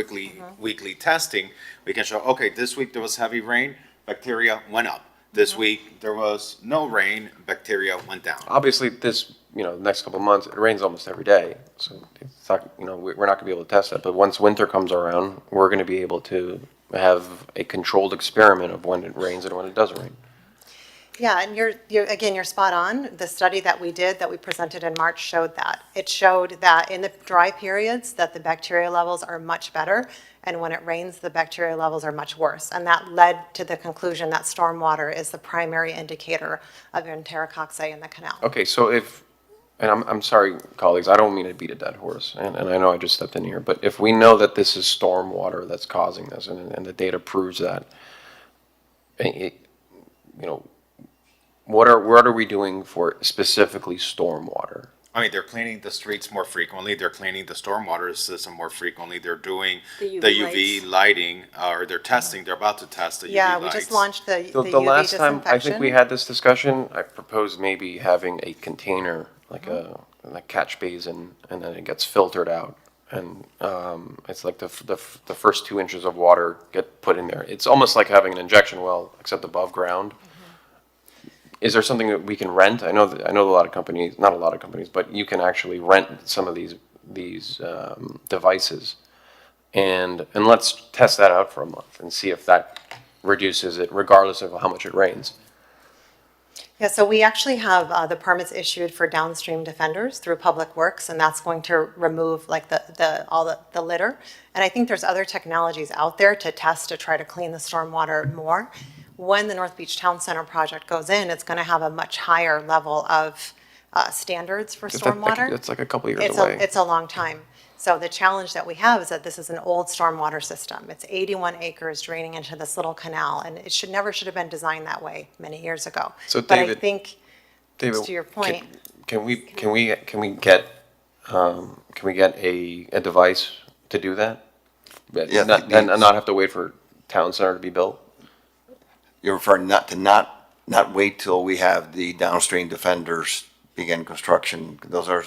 [SPEAKER 2] weekly testing, we can show, okay, this week there was heavy rain, bacteria went up. This week there was no rain, bacteria went down.
[SPEAKER 14] Obviously, this, next couple of months, it rains almost every day. So it's not, we're not gonna be able to test that. But once winter comes around, we're gonna be able to have a controlled experiment of when it rains and when it doesn't rain.
[SPEAKER 8] Yeah, and you're spot on. The study that we did, that we presented in March, showed that. It showed that in the dry periods, that the bacteria levels are much better, and when it rains, the bacteria levels are much worse. And that led to the conclusion that stormwater is the primary indicator of enterococci in the canal.
[SPEAKER 14] Okay, so and I'm sorry, colleagues, I don't mean to beat a dead horse, and I know I just stepped in here, but if we know that this is stormwater that's causing this, and the data proves that, what are we doing for specifically stormwater?
[SPEAKER 2] I mean, they're cleaning the streets more frequently, they're cleaning the stormwater system more frequently, they're doing
[SPEAKER 5] The
[SPEAKER 2] the
[SPEAKER 5] UV
[SPEAKER 2] UV lighting, or they're testing, they're about to test the UV
[SPEAKER 8] Yeah,
[SPEAKER 2] lights.
[SPEAKER 8] we just launched the
[SPEAKER 14] The
[SPEAKER 8] UV
[SPEAKER 14] last time I think we
[SPEAKER 8] disinfection.
[SPEAKER 14] had this discussion, I proposed maybe having a container, like a catch basin, and then it gets filtered out. And it's like the first 2 inches of water get put in there. It's almost like having an injection well, except above ground. Is there something that we can rent? I know a lot of companies, not a lot of companies, but you can actually rent some of these devices. And let's test that out for a month and see if that reduces it regardless of how much it rains.
[SPEAKER 8] Yeah, so we actually have the permits issued for downstream defenders through Public Works, and that's going to remove like all the litter. And I think there's other technologies out there to test to try to clean the stormwater more. When the North Beach Town Center project goes in, it's going to have a much higher level of standards for stormwater.
[SPEAKER 14] It's like a couple years away.
[SPEAKER 8] It's a long time. So the challenge that we have is that this is an old stormwater system. It's 81 acres draining into this little canal, and it should have been designed that way many years ago.
[SPEAKER 14] So
[SPEAKER 8] But I
[SPEAKER 14] David-
[SPEAKER 8] think,
[SPEAKER 14] David,
[SPEAKER 8] to your point,
[SPEAKER 14] can we get a device to do that?
[SPEAKER 9] Yeah,
[SPEAKER 14] And not have to wait for Town Center to be built?
[SPEAKER 9] You're referring not wait till we have the downstream defenders begin construction. They're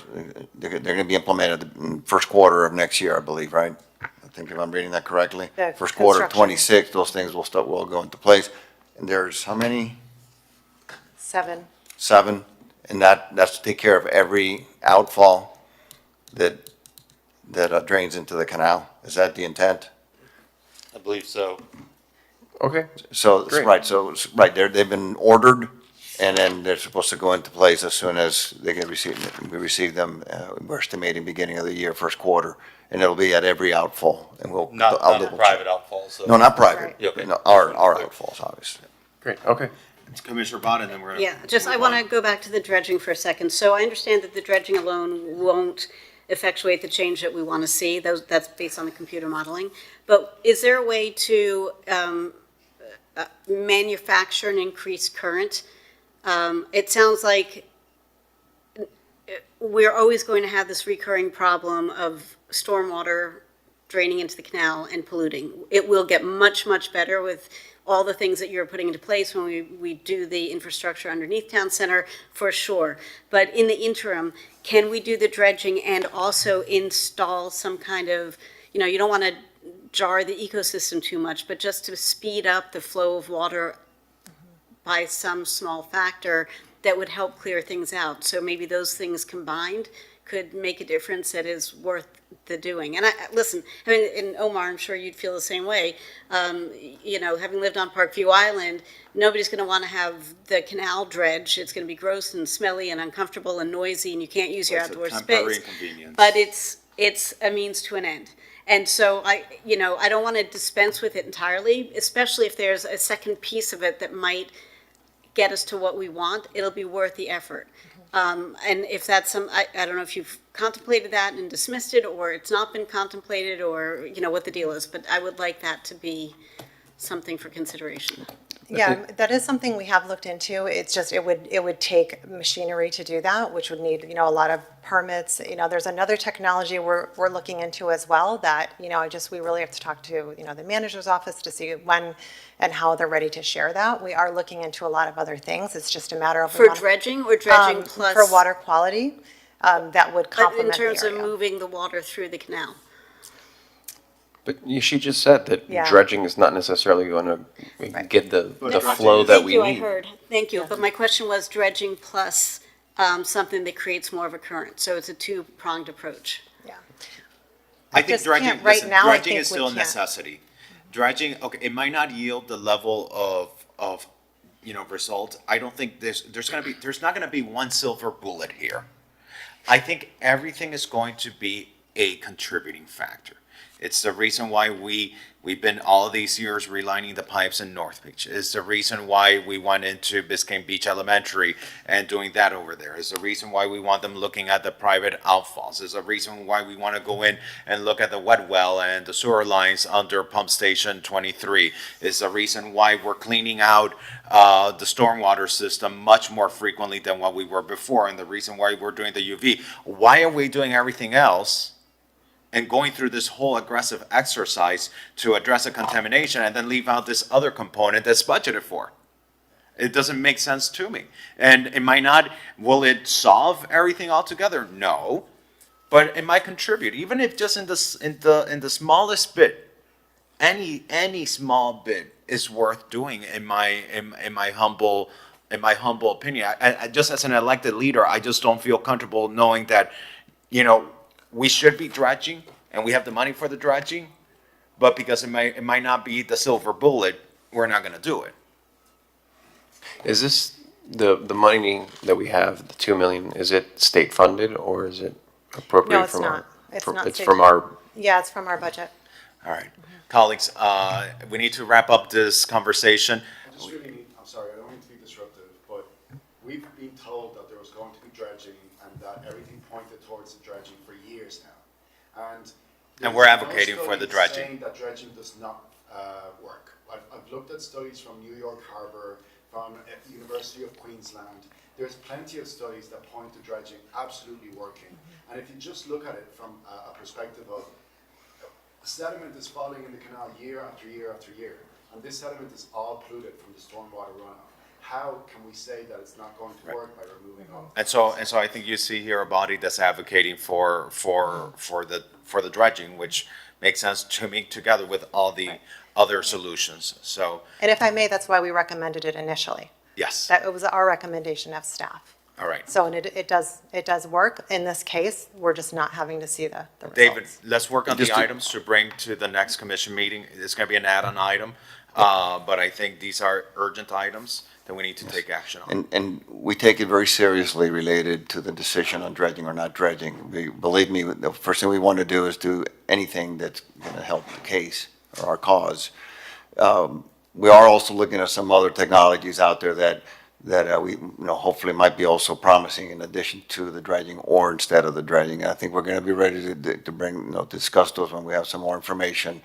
[SPEAKER 9] gonna be implemented in first quarter of next year, I believe, right? I think if I'm reading that correctly.
[SPEAKER 8] The
[SPEAKER 9] First quarter of
[SPEAKER 8] construction.
[SPEAKER 9] 26, those things will go into place. And there's how many?
[SPEAKER 8] 7.
[SPEAKER 9] 7? And that's to take care of every outfall that drains into the canal. Is that the intent?
[SPEAKER 7] I believe so.
[SPEAKER 14] Okay.
[SPEAKER 9] So,
[SPEAKER 14] Great.
[SPEAKER 9] right, they've been ordered, and then they're supposed to go into place as soon as we receive them. We're estimating beginning of the year, first quarter, and it'll be at every outfall, and I'll
[SPEAKER 7] Not
[SPEAKER 9] double
[SPEAKER 7] the
[SPEAKER 9] check.
[SPEAKER 7] private outfalls. So.
[SPEAKER 9] No, not private.
[SPEAKER 7] Yeah, okay.
[SPEAKER 9] No, our outfalls, obviously.
[SPEAKER 14] Great, okay.
[SPEAKER 2] Commissioner Bott, and then we're gonna.
[SPEAKER 5] Yeah, I want to go back to the dredging for a second. So I understand that the dredging alone won't effectuate the change that we want to see. That's based on the computer modeling. But is there a way to manufacture an increased current? It sounds like we're always going to have this recurring problem of stormwater draining into the canal and polluting. It will get much, much better with all the things that you're putting into place when we do the infrastructure underneath Town Center, for sure. But in the interim, can we do the dredging and also install some kind of, you don't want to jar the ecosystem too much, but just to speed up the flow of water by some small factor that would help clear things out. So maybe those things combined could make a difference that is worth the doing. And listen, and Omar, I'm sure you'd feel the same way. Having lived on Parkview Island, nobody's going to want to have the canal dredge. It's going to be gross and smelly and uncomfortable and noisy, and you can't use your
[SPEAKER 2] It's a
[SPEAKER 5] outdoor
[SPEAKER 2] temporary
[SPEAKER 5] space.
[SPEAKER 2] inconvenience.
[SPEAKER 5] But it's a means to an end. And so I don't want to dispense with it entirely, especially if there's a second piece of it that might get us to what we want. It'll be worth the effort. And if that's I don't know if you've contemplated that and dismissed it, or it's not been contemplated, or what the deal is, but I would like that to be something for consideration.
[SPEAKER 8] Yeah, that is something we have looked into. It's just, it would take machinery to do that, which would need, a lot of permits. There's another technology we're looking into as well that, we really have to talk to, the manager's office to see when and how they're ready to share that. We are looking into a lot of other things. It's just a matter of.
[SPEAKER 5] For dredging or dredging plus?
[SPEAKER 8] For water quality, that would
[SPEAKER 5] But
[SPEAKER 8] complement
[SPEAKER 5] in
[SPEAKER 8] the
[SPEAKER 5] terms of
[SPEAKER 8] area.
[SPEAKER 5] moving the water through the canal?
[SPEAKER 14] But she just said that
[SPEAKER 8] Yeah.
[SPEAKER 14] dredging is not necessarily going to
[SPEAKER 8] Right.
[SPEAKER 14] get the
[SPEAKER 4] dredging
[SPEAKER 14] flow
[SPEAKER 4] is-
[SPEAKER 14] that we
[SPEAKER 5] Thank you,
[SPEAKER 14] need.
[SPEAKER 5] I heard. Thank you. But my question was dredging plus something that creates more of a current. So it's a two-pronged approach.
[SPEAKER 8] Yeah.
[SPEAKER 2] I think
[SPEAKER 8] just
[SPEAKER 2] dredging,
[SPEAKER 8] can't- right
[SPEAKER 2] listen,
[SPEAKER 8] now, I
[SPEAKER 2] dredging
[SPEAKER 8] think
[SPEAKER 2] is
[SPEAKER 8] we
[SPEAKER 2] still a
[SPEAKER 8] can't.
[SPEAKER 2] necessity. Dredging, okay, it might not yield the level of, result. I don't think there's not gonna be one silver bullet here. I think everything is going to be a contributing factor. It's the reason why we've been all these years relining the pipes in North Beach. It's the reason why we went into Biscayne Beach Elementary and doing that over there. It's the reason why we want them looking at the private outfalls. It's the reason why we want to go in and look at the wet well and the sewer lines under Pump Station 23. It's the reason why we're cleaning out the stormwater system much more frequently than what we were before, and the reason why we're doing the UV. Why are we doing everything else and going through this whole aggressive exercise to address a contamination and then leave out this other component that's budgeted for? It doesn't make sense to me. And it might not, will it solve everything altogether? No. But it might contribute, even if just in the smallest bit. Any small bit is worth doing in my humble opinion. I just as an elected leader, I just don't feel comfortable knowing that, we should be dredging and we have the money for the dredging, but because it might not be the silver bullet, we're not gonna do it.
[SPEAKER 14] Is this the money that we have, the 2 million, is it state funded or is it appropriated
[SPEAKER 8] No, it's
[SPEAKER 14] from
[SPEAKER 8] not.
[SPEAKER 14] our?
[SPEAKER 8] It's
[SPEAKER 14] from-
[SPEAKER 8] not
[SPEAKER 14] It's
[SPEAKER 8] state
[SPEAKER 14] from our,
[SPEAKER 8] Yeah, it's from our budget.
[SPEAKER 2] All right, colleagues, we need to wrap up this conversation.
[SPEAKER 11] I'm sorry, I don't mean to be disruptive, but we've been told that there was going to be dredging and that everything pointed towards the dredging for years now.
[SPEAKER 2] And we're
[SPEAKER 11] there's no
[SPEAKER 2] advocating for the
[SPEAKER 11] studies
[SPEAKER 2] dredging.
[SPEAKER 11] saying that dredging does not work. I've looked at studies from New York Harbor, from University of Queensland. There's plenty of studies that point to dredging absolutely working. And if you just look at it from a perspective of sediment is falling in the canal year after year after year, and this sediment is all polluted from the stormwater runoff. How can we say that it's not going to work by removing all?
[SPEAKER 2] And so I think you see here a body that's advocating for the dredging, which makes sense to me, together with all the other solutions. So,
[SPEAKER 8] And if I may, that's why we recommended it initially.
[SPEAKER 2] yes,
[SPEAKER 8] That it was our recommendation of staff.
[SPEAKER 2] all right.
[SPEAKER 8] So, and it does work. In this case, we're just not having to see the results.
[SPEAKER 2] David, let's work on
[SPEAKER 9] Just
[SPEAKER 2] the
[SPEAKER 9] to-
[SPEAKER 2] items to bring to the next commission meeting. It's gonna be an add-on item, but I think these are urgent items that we need to take action on.
[SPEAKER 9] And we take it very seriously related to the decision on dredging or not dredging. Believe me, the first thing we want to do is do anything that's going to help the case or our cause. We are also looking at some other technologies out there that we, hopefully might be also promising in addition to the dredging or instead of the dredging. I think we're going to be ready to bring, discuss those when we have some more information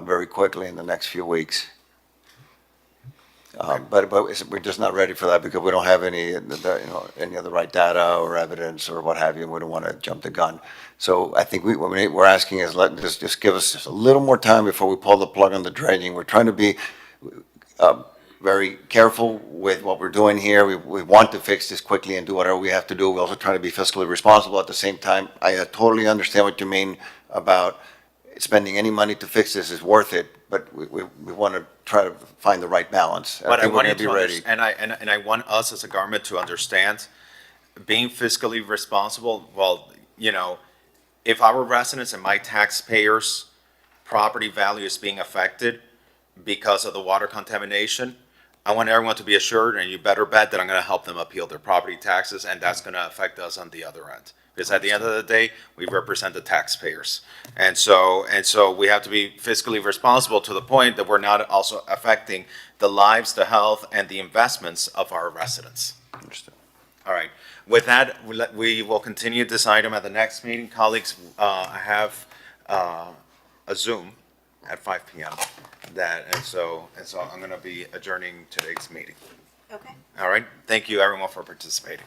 [SPEAKER 9] very quickly in the next few weeks. But we're just not ready for that because we don't have any of the right data or evidence or what have you. We don't want to jump the gun. So I think what we're asking is just give us just a little more time before we pull the plug on the dredging. We're trying to be very careful with what we're doing here. We want to fix this quickly and do whatever we have to do. We're also trying to be fiscally responsible at the same time. I totally understand what you mean about spending any money to fix this is worth it, but we want to try to find the right balance.
[SPEAKER 2] But I
[SPEAKER 9] think we're
[SPEAKER 2] want you
[SPEAKER 9] gonna be
[SPEAKER 2] to
[SPEAKER 9] ready.
[SPEAKER 2] understand, and I want us as a government to understand, being fiscally responsible, well, if our residents and my taxpayers' property value is being affected because of the water contamination, I want everyone to be assured, and you better bet that I'm gonna help them appeal their property taxes, and that's gonna affect us on the other end. Because at the end of the day, we represent the taxpayers. And so we have to be fiscally responsible to the point that we're not also affecting the lives, the health, and the investments of our residents.
[SPEAKER 9] Understood.
[SPEAKER 2] All right. With that, we will continue this item at the next meeting. Colleagues, I have a Zoom at 5 PM. And so I'm going to be adjourning today's meeting.
[SPEAKER 5] Okay.
[SPEAKER 2] All right, thank you everyone for participating.